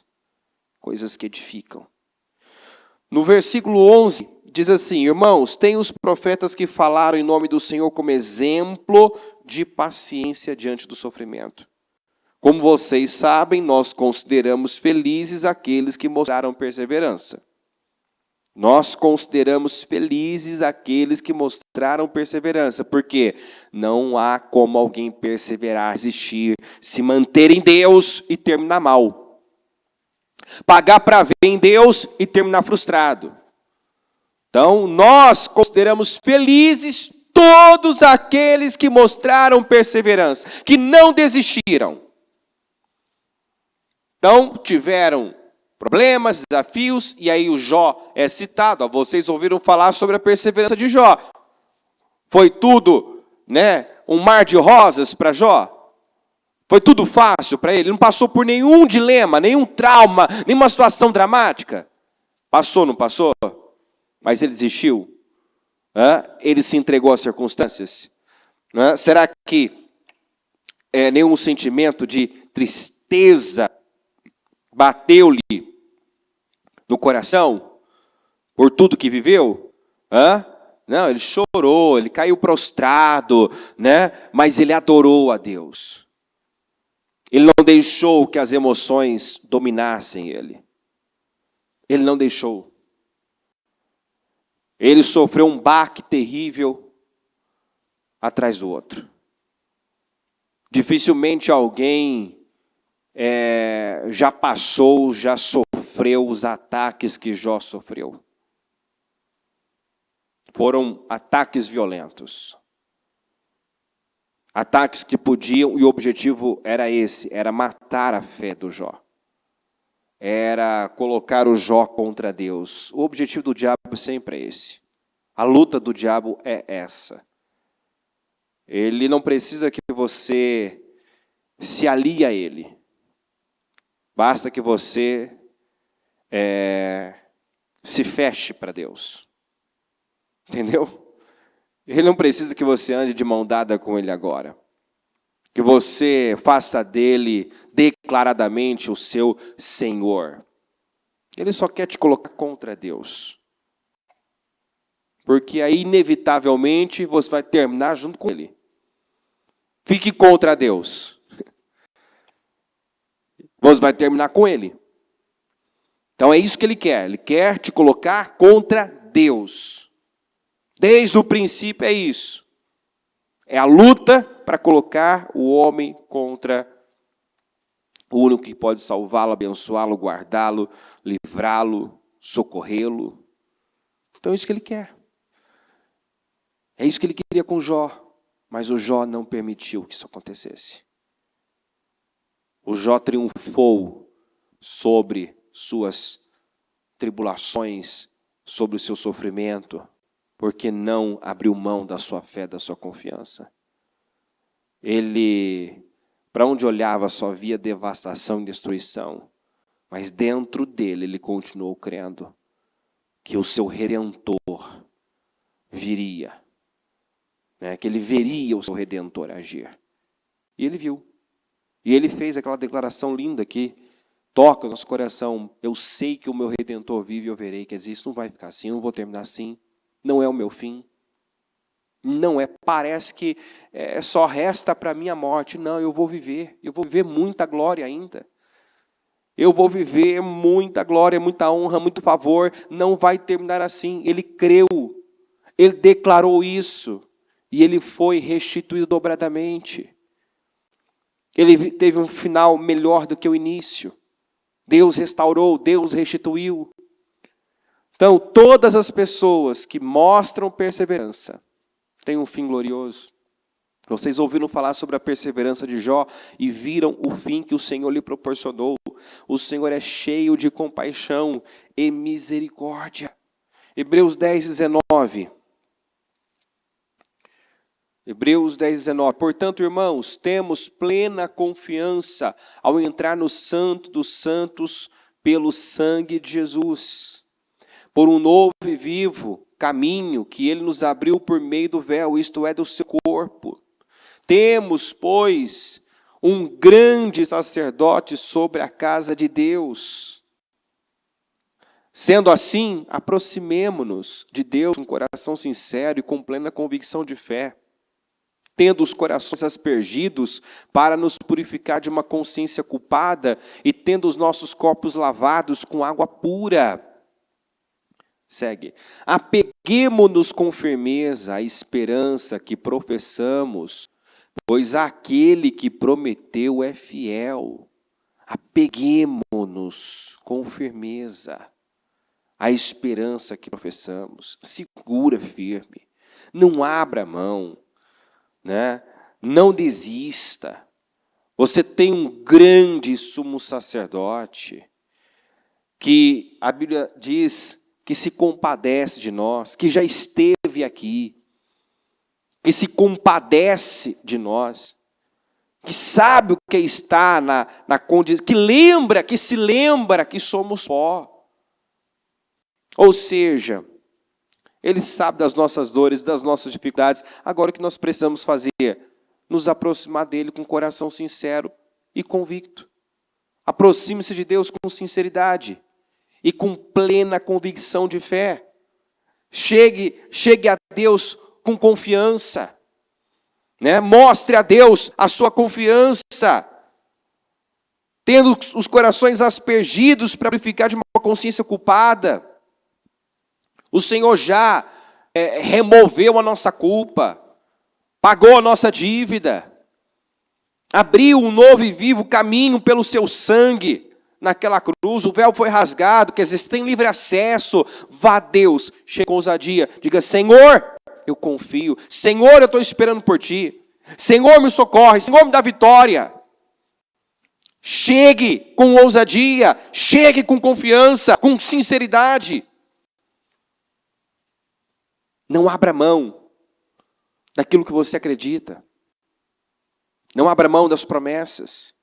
Coisas que edificam. No versículo 11, diz assim: irmãos, tem os profetas que falaram em nome do Senhor como exemplo de paciência diante do sofrimento. Como vocês sabem, nós consideramos felizes aqueles que mostraram perseverança. Nós consideramos felizes aqueles que mostraram perseverança, porque não há como alguém perseverar, resistir, se manter em Deus e terminar mal. Pagar para ver em Deus e terminar frustrado. Então, nós consideramos felizes todos aqueles que mostraram perseverança, que não desistiram. Então, tiveram problemas, desafios, e aí o Jó é citado. Vocês ouviram falar sobre a perseverança de Jó. Foi tudo, né, um mar de rosas para Jó? Foi tudo fácil para ele? Não passou por nenhum dilema, nenhum trauma, nenhuma situação dramática? Passou, não passou? Mas ele desistiu? Ele se entregou às circunstâncias? Será que nenhum sentimento de tristeza bateu-lhe no coração por tudo que viveu? Não, ele chorou, ele caiu prostrado, né? Mas ele adorou a Deus. Ele não deixou que as emoções dominassem ele. Ele não deixou. Ele sofreu um baque terrível atrás do outro. Dificilmente alguém já passou, já sofreu os ataques que Jó sofreu. Foram ataques violentos. Ataques que podiam, e o objetivo era esse, era matar a fé do Jó. Era colocar o Jó contra Deus. O objetivo do diabo sempre é esse. A luta do diabo é essa. Ele não precisa que você se alie a ele. Basta que você se feche para Deus. Entendeu? Ele não precisa que você ande de mão dada com ele agora. Que você faça dele declaradamente o seu Senhor. Ele só quer te colocar contra Deus. Porque aí, inevitavelmente, você vai terminar junto com ele. Fique contra Deus. Você vai terminar com ele. Então é isso que ele quer. Ele quer te colocar contra Deus. Desde o princípio é isso. É a luta para colocar o homem contra o único que pode salvá-lo, abençoá-lo, guardá-lo, livrá-lo, socorrê-lo. Então é isso que ele quer. É isso que ele queria com Jó, mas o Jó não permitiu que isso acontecesse. O Jó triunfou sobre suas tribulações, sobre o seu sofrimento, porque não abriu mão da sua fé, da sua confiança. Ele, para onde olhava, só via devastação e destruição, mas dentro dele ele continuou crendo que o seu Redentor viria, né? Que ele veria o seu Redentor agir. E ele viu. E ele fez aquela declaração linda que toca no nosso coração. Eu sei que o meu Redentor vive e eu verei. Quer dizer, isso não vai ficar assim, eu não vou terminar assim. Não é o meu fim. Não é, parece que só resta para mim a morte. Não, eu vou viver muita glória ainda. Eu vou viver muita glória, muita honra, muito favor. Não vai terminar assim. Ele creu, ele declarou isso e ele foi restituído dobradamente. Ele teve um final melhor do que o início. Deus restaurou, Deus restituiu. Então, todas as pessoas que mostram perseverança têm um fim glorioso. Vocês ouviram falar sobre a perseverança de Jó e viram o fim que o Senhor lhe proporcionou. O Senhor é cheio de compaixão e misericórdia. Hebreus 10, 19. Hebreus 10, 19. Portanto, irmãos, temos plena confiança ao entrar no Santo dos Santos pelo sangue de Jesus, por um novo e vivo caminho que ele nos abriu por meio do véu, isto é, do seu corpo. Temos, pois, um grande sacerdote sobre a casa de Deus. Sendo assim, aproximemo-nos de Deus com coração sincero e com plena convicção de fé, tendo os corações aspergidos para nos purificar de uma consciência culpada e tendo os nossos corpos lavados com água pura. Segue. Apeguemo-nos com firmeza à esperança que professamos, pois aquele que prometeu é fiel. Apeguemo-nos com firmeza à esperança que professamos. Segura firme. Não abra mão, né? Não desista. Você tem um grande sumo sacerdote que a Bíblia diz que se compadece de nós, que já esteve aqui, que se compadece de nós, que sabe o que está na condição, que se lembra que somos pó. Ou seja, ele sabe das nossas dores, das nossas dificuldades. Agora o que nós precisamos fazer? Nos aproximar dele com um coração sincero e convicto. Aproxime-se de Deus com sinceridade e com plena convicção de fé. Chegue a Deus com confiança, né? Mostre a Deus a sua confiança, tendo os corações aspergidos para purificar de uma consciência culpada. O Senhor já removeu a nossa culpa, pagou a nossa dívida, abriu um novo e vivo caminho pelo seu sangue naquela cruz. O véu foi rasgado, quer dizer, você tem livre acesso. Vá a Deus, chegue com ousadia, diga: Senhor, eu confio. Senhor, eu estou esperando por ti. Senhor, me socorre. Senhor, me dá vitória. Chegue com ousadia, chegue com confiança, com sinceridade. Não abra mão daquilo que você acredita. Não abra mão das promessas.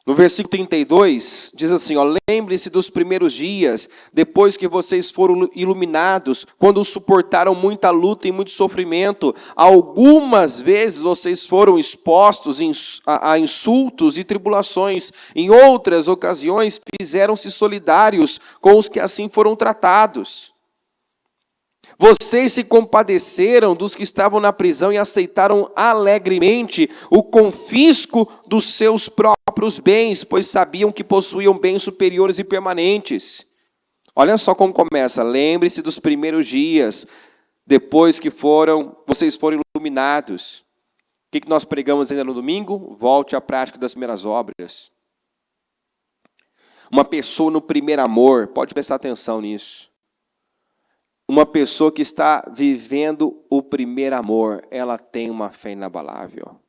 No versículo 32, diz assim, ó: lembre-se dos primeiros dias, depois que vocês foram iluminados, quando suportaram muita luta e muito sofrimento. Algumas vezes vocês foram expostos a insultos e tribulações. Em outras ocasiões, fizeram-se solidários com os que assim foram tratados. Vocês se compadeceram dos que estavam na prisão e aceitaram alegremente o confisco dos seus próprios bens, pois sabiam que possuíam bens superiores e permanentes. Olha só como começa. Lembre-se dos primeiros dias, depois que vocês foram iluminados. O que nós pregamos ainda no domingo? Volte à prática das primeiras obras. Uma pessoa no primeiro amor, pode prestar atenção nisso. Uma pessoa que está vivendo o primeiro amor, ela tem uma fé inabalável.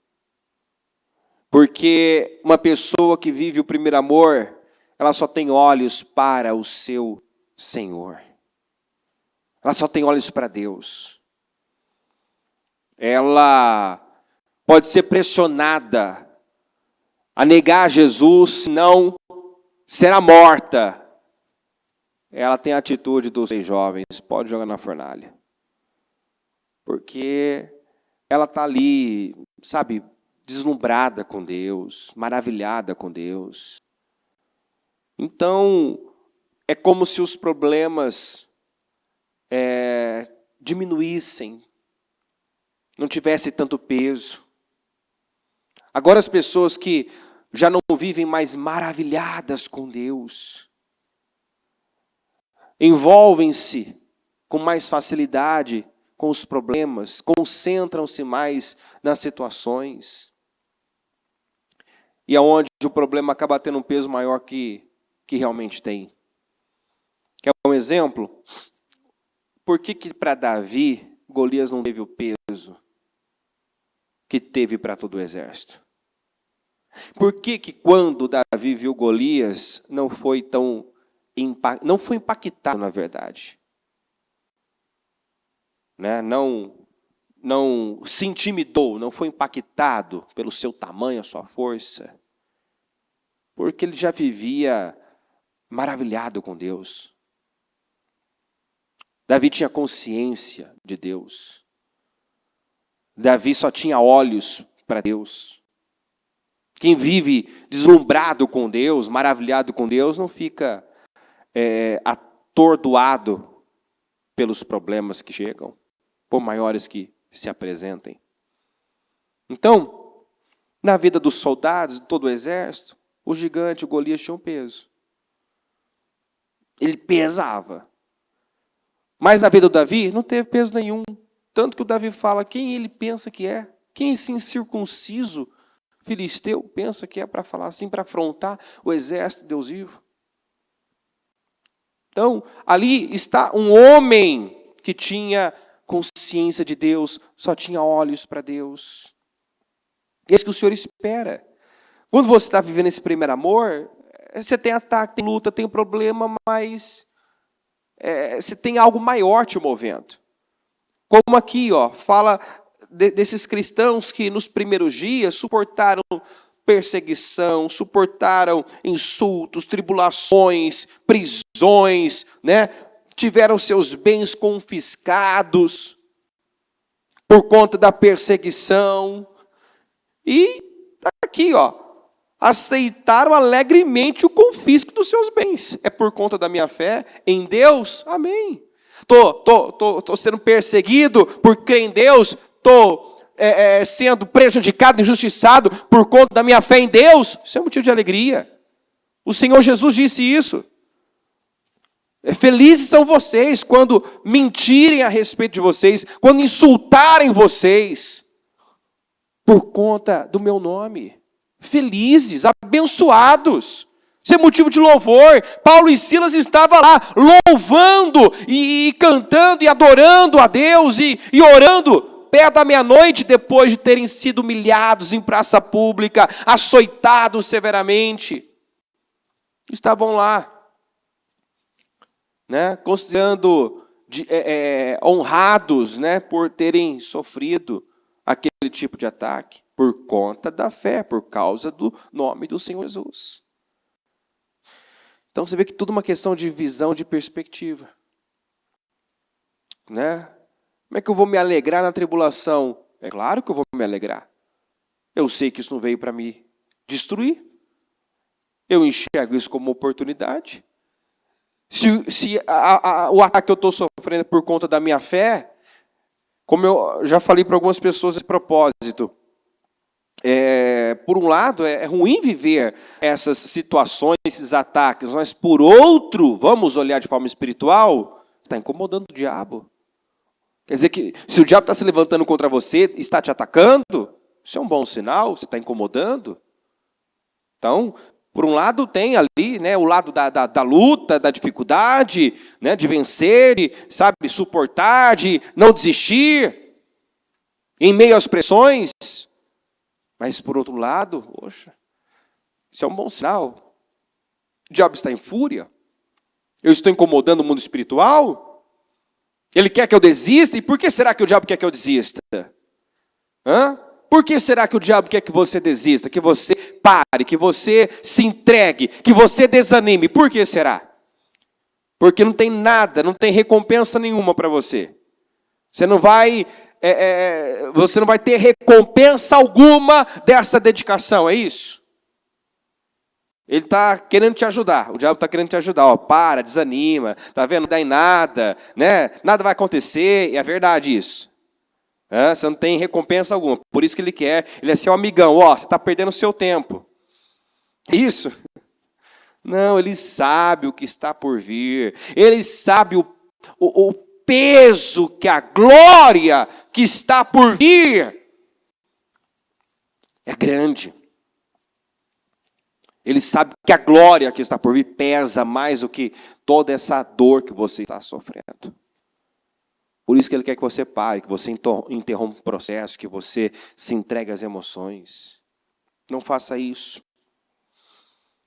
Porque uma pessoa que vive o primeiro amor, ela só tem olhos para o seu Senhor. Ela só tem olhos para Deus. Ela pode ser pressionada a negar Jesus, senão será morta. Ela tem a atitude dos 6 jovens, pode jogar na fornalha. Porque ela está ali, sabe, deslumbrada com Deus, maravilhada com Deus. Então, é como se os problemas diminuíssem, não tivesse tanto peso. Agora as pessoas que já não vivem mais maravilhadas com Deus, envolvem-se com mais facilidade com os problemas, concentram-se mais nas situações. E aonde o problema acaba tendo um peso maior que realmente tem. Quer um exemplo? Por que para Davi, Golias não teve o peso que teve para todo o exército? Por que quando Davi viu Golias, não foi impactado, na verdade? Né? Não se intimidou, não foi impactado pelo seu tamanho, a sua força. Porque ele já vivia maravilhado com Deus. Davi tinha consciência de Deus. Davi só tinha olhos para Deus. Quem vive deslumbrado com Deus, maravilhado com Deus, não fica atordoado pelos problemas que chegam, por maiores que se apresentem. Então, na vida dos soldados, de todo o exército, o gigante, o Golias, tinha um peso. Ele pesava. Mas na vida do Davi, não teve peso nenhum. Tanto que o Davi fala quem ele pensa que é. Quem esse incircunciso filisteu pensa que é para falar assim, para afrontar o exército de Deus vivo. Então, ali está um homem que tinha consciência de Deus, só tinha olhos para Deus. É isso que o Senhor espera. Quando você está vivendo esse primeiro amor, você tem ataque, tem luta, tem problema, mas você tem algo maior te movendo. Como aqui, fala desses cristãos que nos primeiros dias suportaram perseguição, suportaram insultos, tribulações, prisões, né? Tiveram seus bens confiscados por conta da perseguição. E está aqui, aceitaram alegremente o confisco dos seus bens. É por conta da minha fé em Deus? Amém. Tô sendo perseguido por crer em Deus, estou sendo prejudicado, injustiçado por conta da minha fé em Deus. Isso é um motivo de alegria. O Senhor Jesus disse isso. Felizes são vocês quando mentirem a respeito de vocês, quando insultarem vocês, por conta do meu nome. Felizes, abençoados. Isso é motivo de louvor. Paulo e Silas estavam lá louvando e cantando e adorando a Deus e orando perto da meia-noite, depois de terem sido humilhados em praça pública, açoitados severamente. Estavam lá, né, considerando honrados, né, por terem sofrido aquele tipo de ataque, por conta da fé, por causa do nome do Senhor Jesus. Então você vê que tudo é uma questão de visão, de perspectiva. Né? Como é que eu vou me alegrar na tribulação? É claro que eu vou me alegrar. Eu sei que isso não veio para me destruir. Eu enxergo isso como uma oportunidade. Se o ataque que eu estou sofrendo é por conta da minha fé, como eu já falei para algumas pessoas esse propósito, por um lado, é ruim viver essas situações, esses ataques, mas por outro, vamos olhar de forma espiritual, está incomodando o diabo. Quer dizer que se o diabo está se levantando contra você, está te atacando, isso é um bom sinal, você está incomodando. Então, por um lado tem ali, né, o lado da luta, da dificuldade, né, de vencer, de, sabe, suportar, de não desistir, em meio às pressões. Mas por outro lado, poxa, isso é um bom sinal. O diabo está em fúria. Eu estou incomodando o mundo espiritual. Ele quer que eu desista. E por que será que o diabo quer que eu desista? Por que será que o diabo quer que você desista? Que você pare, que você se entregue, que você desanime. Por que será? Porque não tem nada, não tem recompensa nenhuma para você. Você não vai ter recompensa alguma dessa dedicação, é isso? Ele está querendo te ajudar, o diabo está querendo te ajudar. Ó, para, desanima, tá vendo? Não dá em nada, né? Nada vai acontecer, e é verdade isso. Você não tem recompensa alguma, por isso que ele quer, ele é seu amigão. Ó, você está perdendo o seu tempo. Isso? Não, ele sabe o que está por vir, ele sabe o peso que a glória que está por vir é grande. Ele sabe que a glória que está por vir pesa mais do que toda essa dor que você está sofrendo. Por isso que ele quer que você pare, que você interrompa o processo, que você se entregue às emoções. Não faça isso.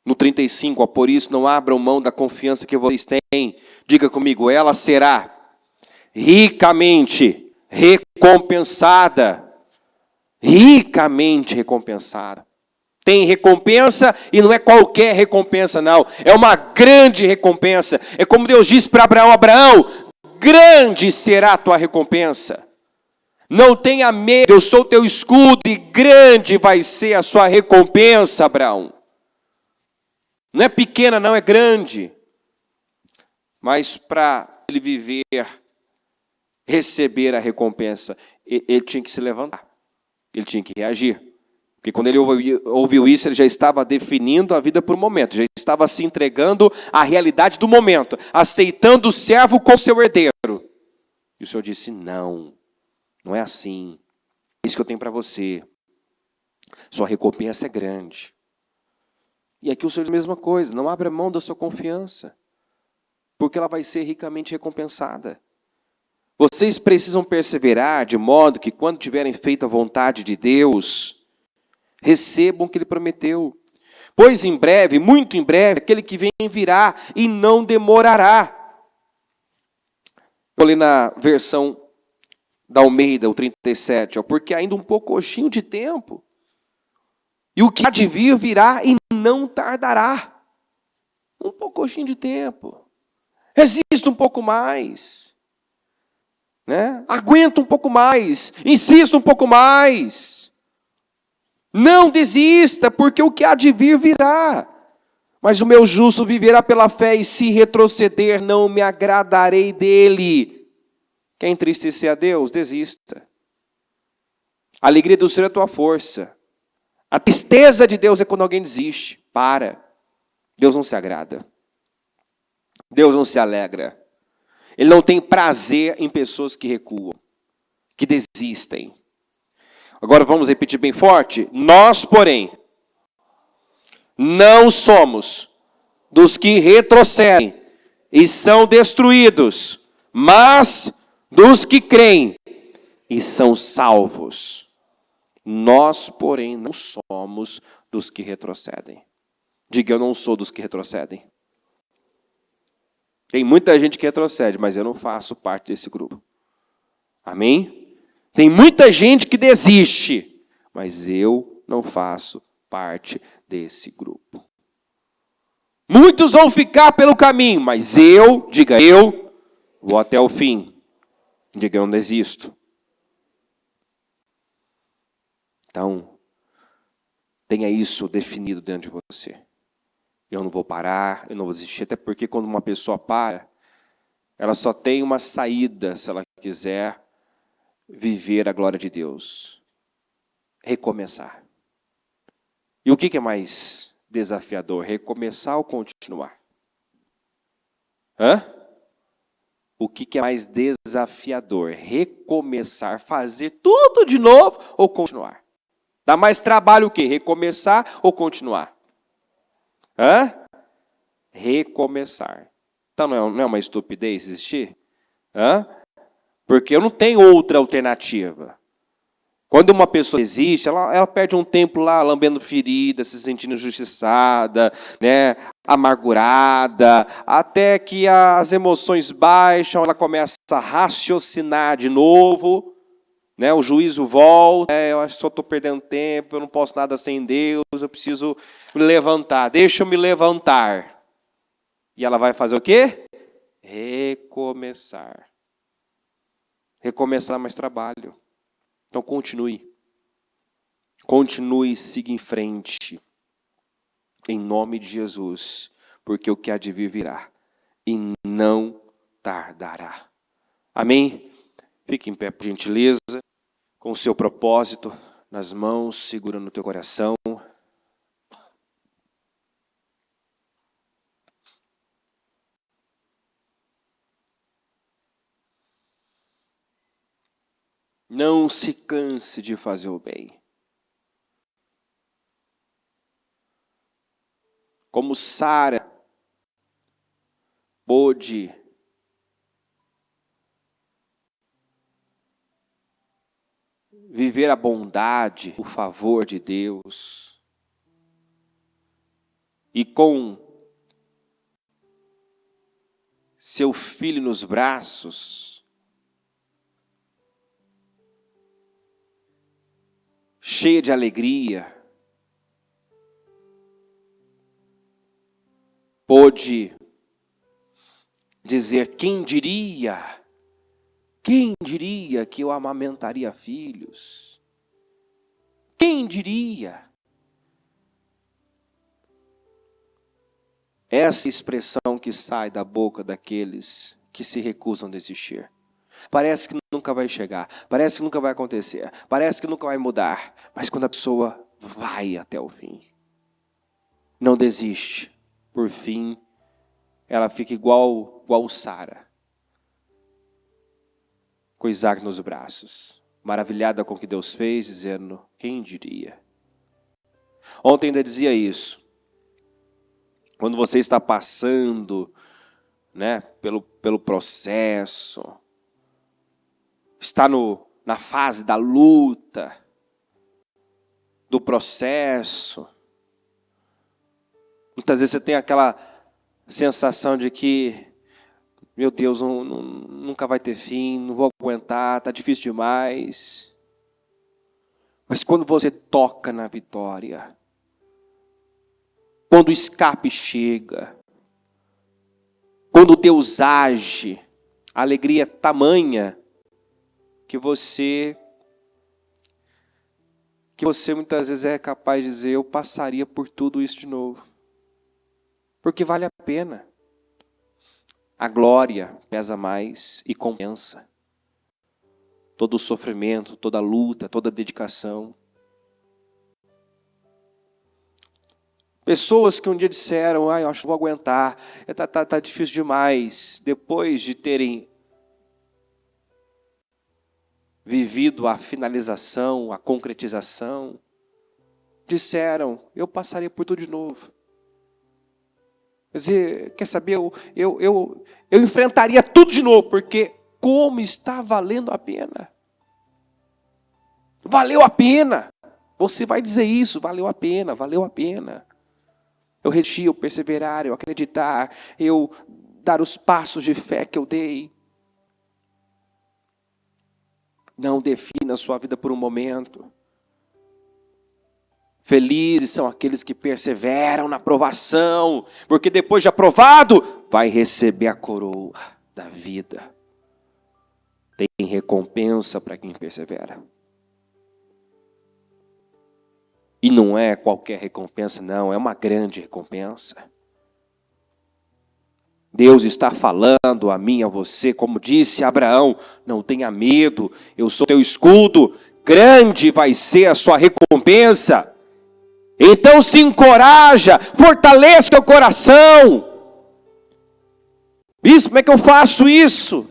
No 35, ó, por isso não abram mão da confiança que vocês têm. Diga comigo, ela será ricamente recompensada. Ricamente recompensada. Tem recompensa e não é qualquer recompensa, não. É uma grande recompensa. É como Deus disse para Abraão, Abraão, grande será a tua recompensa. Não tenha medo, eu sou teu escudo e grande vai ser a sua recompensa, Abraão. Não é pequena, não, é grande. Mas para ele viver, receber a recompensa, ele tinha que se levantar. Ele tinha que reagir. Porque quando ele ouviu isso, ele já estava definindo a vida por um momento. Já estava se entregando à realidade do momento. Aceitando o servo como seu herdeiro. E o Senhor disse, não é assim. É isso que eu tenho para você. Sua recompensa é grande. E aqui o Senhor diz a mesma coisa. Não abra mão da sua confiança. Porque ela vai ser ricamente recompensada. Vocês precisam perseverar de modo que quando tiverem feito a vontade de Deus, recebam o que Ele prometeu. Pois em breve, muito em breve, aquele que vem virá e não demorará. Eu li na versão da Almeida, o 37, porque ainda um pouquinho de tempo. E o que há de vir virá e não tardará. Um pouquinho de tempo. Resista um pouco mais. Né? Aguenta um pouco mais. Insista um pouco mais. Não desista, porque o que há de vir virá. Mas o meu justo viverá pela fé, e se retroceder, não me agradarei dele. Quer entristecer a Deus? Desista. A alegria do Senhor é a tua força. A tristeza de Deus é quando alguém desiste. Para. Deus não se agrada. Deus não se alegra. Ele não tem prazer em pessoas que recuam, que desistem. Agora vamos repetir bem forte. Nós, porém, não somos dos que retrocedem e são destruídos, mas dos que creem e são salvos. Nós, porém, não somos dos que retrocedem. Diga, eu não sou dos que retrocedem. Tem muita gente que retrocede, mas eu não faço parte desse grupo. Amém? Tem muita gente que desiste, mas eu não faço parte desse grupo. Muitos vão ficar pelo caminho, mas eu vou até o fim. Diga, eu não desisto. Então, tenha isso definido dentro de você. Eu não vou parar, eu não vou desistir, até porque quando uma pessoa para, ela só tem uma saída, se ela quiser viver a glória de Deus. Recomeçar. E o que é mais desafiador? Recomeçar ou continuar? O que é mais desafiador? Recomeçar, fazer tudo de novo ou continuar? Dá mais trabalho o quê? Recomeçar ou continuar? Recomeçar. Então não é uma estupidez existir? Porque eu não tenho outra alternativa. Quando uma pessoa existe, ela perde um tempo lá lambendo ferida, se sentindo injustiçada, né, amargurada, até que as emoções baixam, ela começa a raciocinar de novo, né, o juízo volta, eu acho que só estou perdendo tempo, eu não posso nada sem Deus, eu preciso me levantar, deixa eu me levantar. E ela vai fazer o quê? Recomeçar. Recomeçar mais trabalho. Então continue. Continue e siga em frente. Em nome de Jesus. Porque o que há de vir virá. E não tardará. Amém? Fique em pé, por gentileza. Com o seu propósito nas mãos, segura no teu coração. Não se canse de fazer o bem. Como Sara pôde viver a bondade, o favor de Deus, e com seu filho nos braços, cheia de alegria, pôde dizer: quem diria que eu amamentaria filhos? Quem diria? Essa expressão que sai da boca daqueles que se recusam a desistir. Parece que nunca vai chegar, parece que nunca vai acontecer, parece que nunca vai mudar. Mas quando a pessoa vai até o fim, não desiste, por fim, ela fica igual Sara, com Isaac nos braços, maravilhada com o que Deus fez, dizendo: quem diria? Ontem ainda dizia isso. Quando você está passando, né, pelo processo, está na fase da luta, do processo, muitas vezes você tem aquela sensação de que, meu Deus, nunca vai ter fim, não vou aguentar, está difícil demais. Mas quando você toca na vitória, quando o escape chega, quando Deus age, a alegria é tamanha que você muitas vezes é capaz de dizer: eu passaria por tudo isso de novo. Porque vale a pena. A glória pesa mais e compensa. Todo o sofrimento, toda a luta, toda a dedicação. Pessoas que um dia disseram: eu acho que não vou aguentar, tá difícil demais. Depois de terem vivido a finalização, a concretização, disseram: eu passaria por tudo de novo. Quer dizer, quer saber, eu enfrentaria tudo de novo, porque como está valendo a pena. Valeu a pena. Você vai dizer isso: valeu a pena, valeu a pena. Eu resisti, eu perseverar, eu acreditar, eu dar os passos de fé que eu dei. Não defina a sua vida por um momento. Felizes são aqueles que perseveram na provação, porque depois de aprovado, vai receber a coroa da vida. Tem recompensa para quem persevera. E não é qualquer recompensa, não, é uma grande recompensa. Deus está falando a mim, a você, como disse Abraão: não tenha medo, eu sou teu escudo, grande vai ser a sua recompensa. Então se encoraja, fortaleça teu coração. Isso, como é que eu faço isso?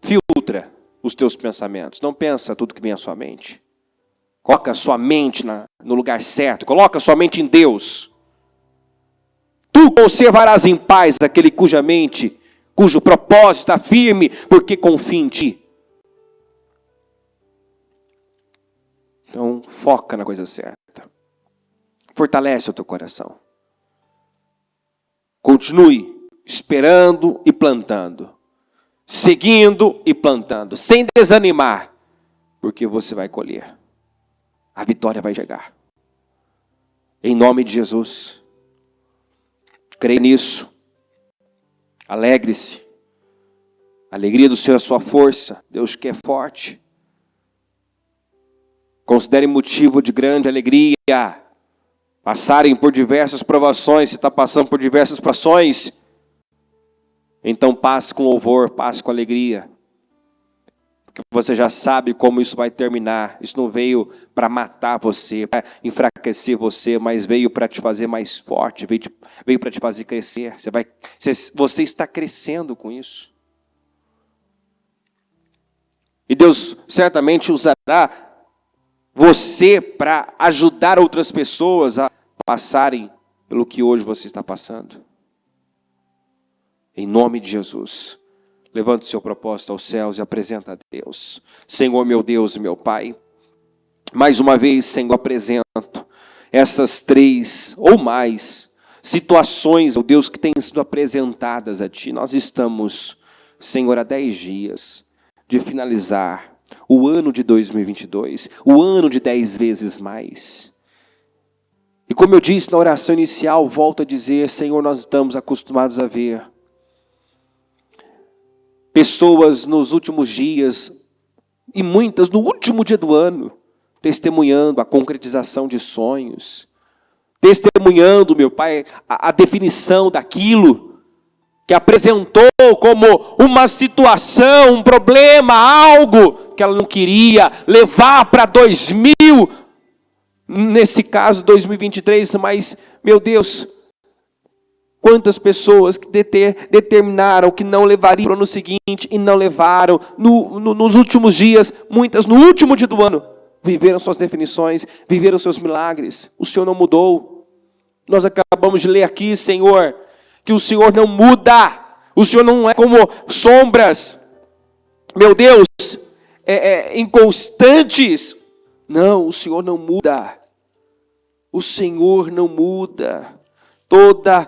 Filtra os teus pensamentos. Não pensa tudo que vem à sua mente. Coloca a sua mente no lugar certo. Coloca a sua mente em Deus. Tu conservarás em paz aquele cujo propósito está firme, porque confia em ti. Então, foca na coisa certa. Fortalece o teu coração. Continue esperando e plantando. Seguindo e plantando. Sem desanimar. Porque você vai colher. A vitória vai chegar. Em nome de Jesus. Creia nisso. Alegre-se. A alegria do Senhor é a sua força. Deus que é forte. Considere motivo de grande alegria passarem por diversas provações. Se está passando por diversas provações, então passe com louvor, passe com alegria. Porque você já sabe como isso vai terminar. Isso não veio para matar você, para enfraquecer você, mas veio para te fazer mais forte, veio para te fazer crescer. Você está crescendo com isso. E Deus certamente usará você para ajudar outras pessoas a passarem pelo que hoje você está passando. Em nome de Jesus, levante seu propósito aos céus e apresenta a Deus. Senhor, meu Deus e meu Pai, mais uma vez, Senhor, apresento essas 3 ou mais situações, ó Deus, que têm sido apresentadas a Ti. Nós estamos, Senhor, há 10 dias de finalizar o ano de 2022, o ano de 10 vezes mais. E como eu disse na oração inicial, volto a dizer, Senhor, nós estamos acostumados a ver pessoas nos últimos dias, e muitas no último dia do ano, testemunhando a concretização de sonhos, testemunhando, meu Pai, a definição daquilo que apresentou como uma situação, um problema, algo que ela não queria levar para 2000, nesse caso 2023, mas, meu Deus, quantas pessoas que determinaram que não levariam para o ano seguinte e não levaram, nos últimos dias, muitas no último dia do ano, viveram suas definições, viveram seus milagres. O Senhor não mudou. Nós acabamos de ler aqui, Senhor, que o Senhor não muda, o Senhor não é como sombras, meu Deus, inconstantes. Não, o Senhor não muda, o Senhor não muda. Toda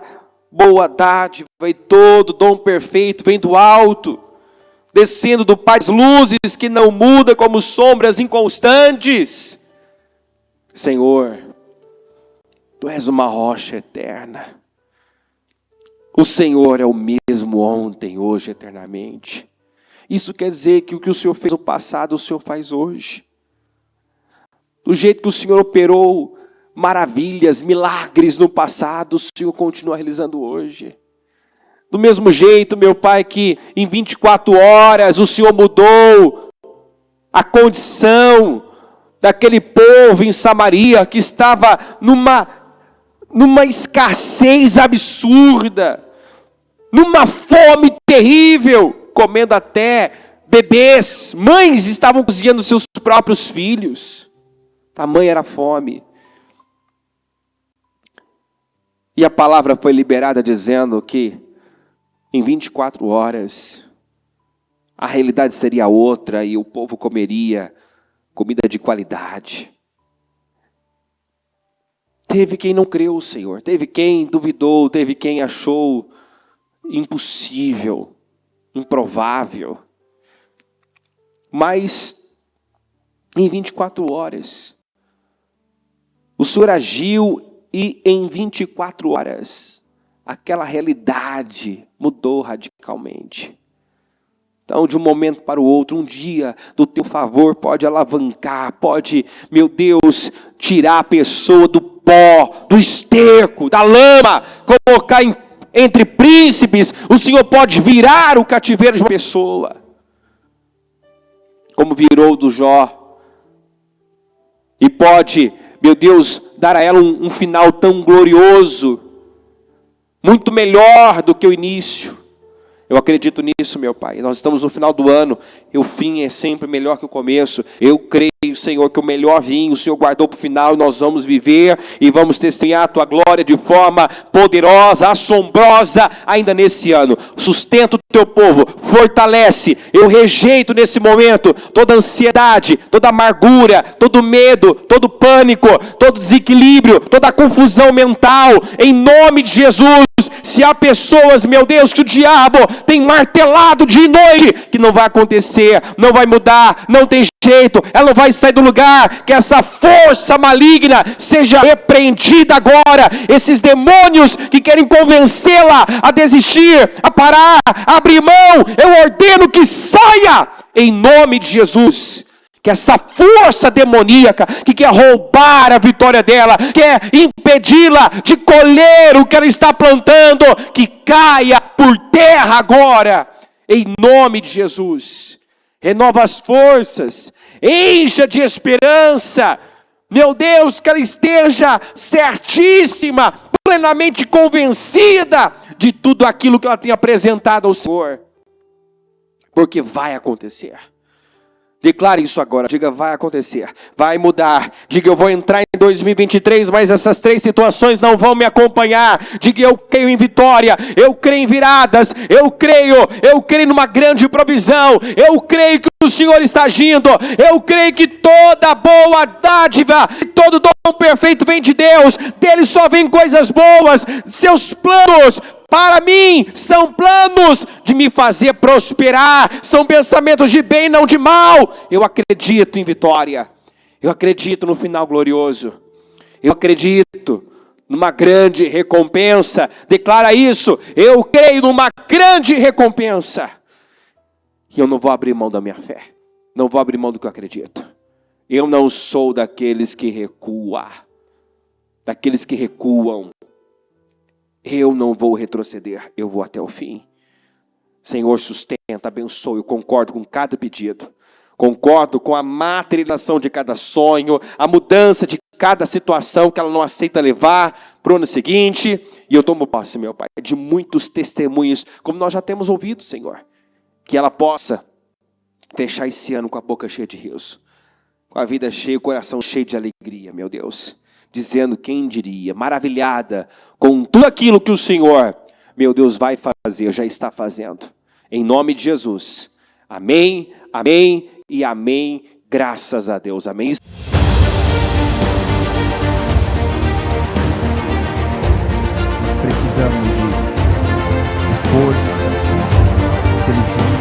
boa dádiva e todo dom perfeito vem do alto, descendo do Pai das luzes, que não muda como sombras inconstantes. Senhor, Tu és uma rocha eterna. O Senhor é o mesmo ontem, hoje, eternamente. Isso quer dizer que o que o Senhor fez no passado, o Senhor faz hoje. Do jeito que o Senhor operou maravilhas, milagres no passado, o Senhor continua realizando hoje. Do mesmo jeito, meu Pai, que em 24 horas o Senhor mudou a condição daquele povo em Samaria, que estava numa escassez absurda, numa fome terrível, comendo até bebês. Mães estavam cozinhando seus próprios filhos. Tamanha era a fome. E a palavra foi liberada dizendo que em 24 horas a realidade seria outra e o povo comeria comida de qualidade. Teve quem não creu, Senhor. Teve quem duvidou, teve quem achou impossível, improvável. Mas em 24 horas o Senhor agiu e em 24 horas aquela realidade mudou radicalmente. Então, de um momento para o outro, um dia do teu favor pode alavancar, pode, meu Deus, tirar a pessoa do pó, do esterco, da lama, colocar entre príncipes. O Senhor pode virar o cativeiro de uma pessoa, como virou do Jó, e pode, meu Deus, dar a ela um final tão glorioso, muito melhor do que o início. Eu acredito nisso, meu Pai. Nós estamos no final do ano, e o fim é sempre melhor que o começo. Eu creio, Senhor, que o melhor vinho o Senhor guardou para o final, e nós vamos viver e vamos testemunhar a Tua glória de forma poderosa, assombrosa, ainda nesse ano. Sustenta o Teu povo, fortalece. Eu rejeito nesse momento toda ansiedade, toda amargura, todo medo, todo pânico, todo desequilíbrio, toda confusão mental, em nome de Jesus. Se há pessoas, meu Deus, que o diabo tem martelado dia e noite, que não vai acontecer, não vai mudar, não tem jeito, ela não vai sair do lugar, que essa força maligna seja repreendida agora. Esses demônios que querem convencê-la a desistir, a parar, a abrir mão, eu ordeno que saia, em nome de Jesus. Que essa força demoníaca que quer roubar a vitória dela, quer impedi-la de colher o que ela está plantando, que caia por terra agora, em nome de Jesus. Renova as forças, encha de esperança, meu Deus, que ela esteja certíssima, plenamente convencida de tudo aquilo que ela tem apresentado ao Senhor, porque vai acontecer. Declare isso agora, diga: vai acontecer, vai mudar. Diga: eu vou entrar em 2023, mas essas 3 situações não vão me acompanhar. Diga: eu creio em vitória, eu creio em viradas, eu creio numa grande provisão, eu creio que o Senhor está agindo, eu creio que toda boa dádiva, todo dom perfeito vem de Deus, dele só vem coisas boas. Seus planos para mim são planos de me fazer prosperar, são pensamentos de bem, não de mal. Eu acredito em vitória, eu acredito no final glorioso, eu acredito numa grande recompensa. Declara isso: eu creio numa grande recompensa, e eu não vou abrir mão da minha fé, não vou abrir mão do que eu acredito. Eu não sou daqueles que recuam. Eu não vou retroceder, eu vou até o fim. Senhor, sustenta, abençoe. Eu concordo com cada pedido, concordo com a materialização de cada sonho, a mudança de cada situação que ela não aceita levar para o ano seguinte. E eu tomo posse, meu Pai, de muitos testemunhos, como nós já temos ouvido, Senhor, que ela possa fechar esse ano com a boca cheia de rios, com a vida cheia, o coração cheio de alegria, meu Deus, dizendo: quem diria, maravilhada com tudo aquilo que o Senhor, meu Deus, vai fazer, já está fazendo. Em nome de Jesus. Amém, amém e amém. Graças a Deus. Amém. Nós precisamos de força, inteligência.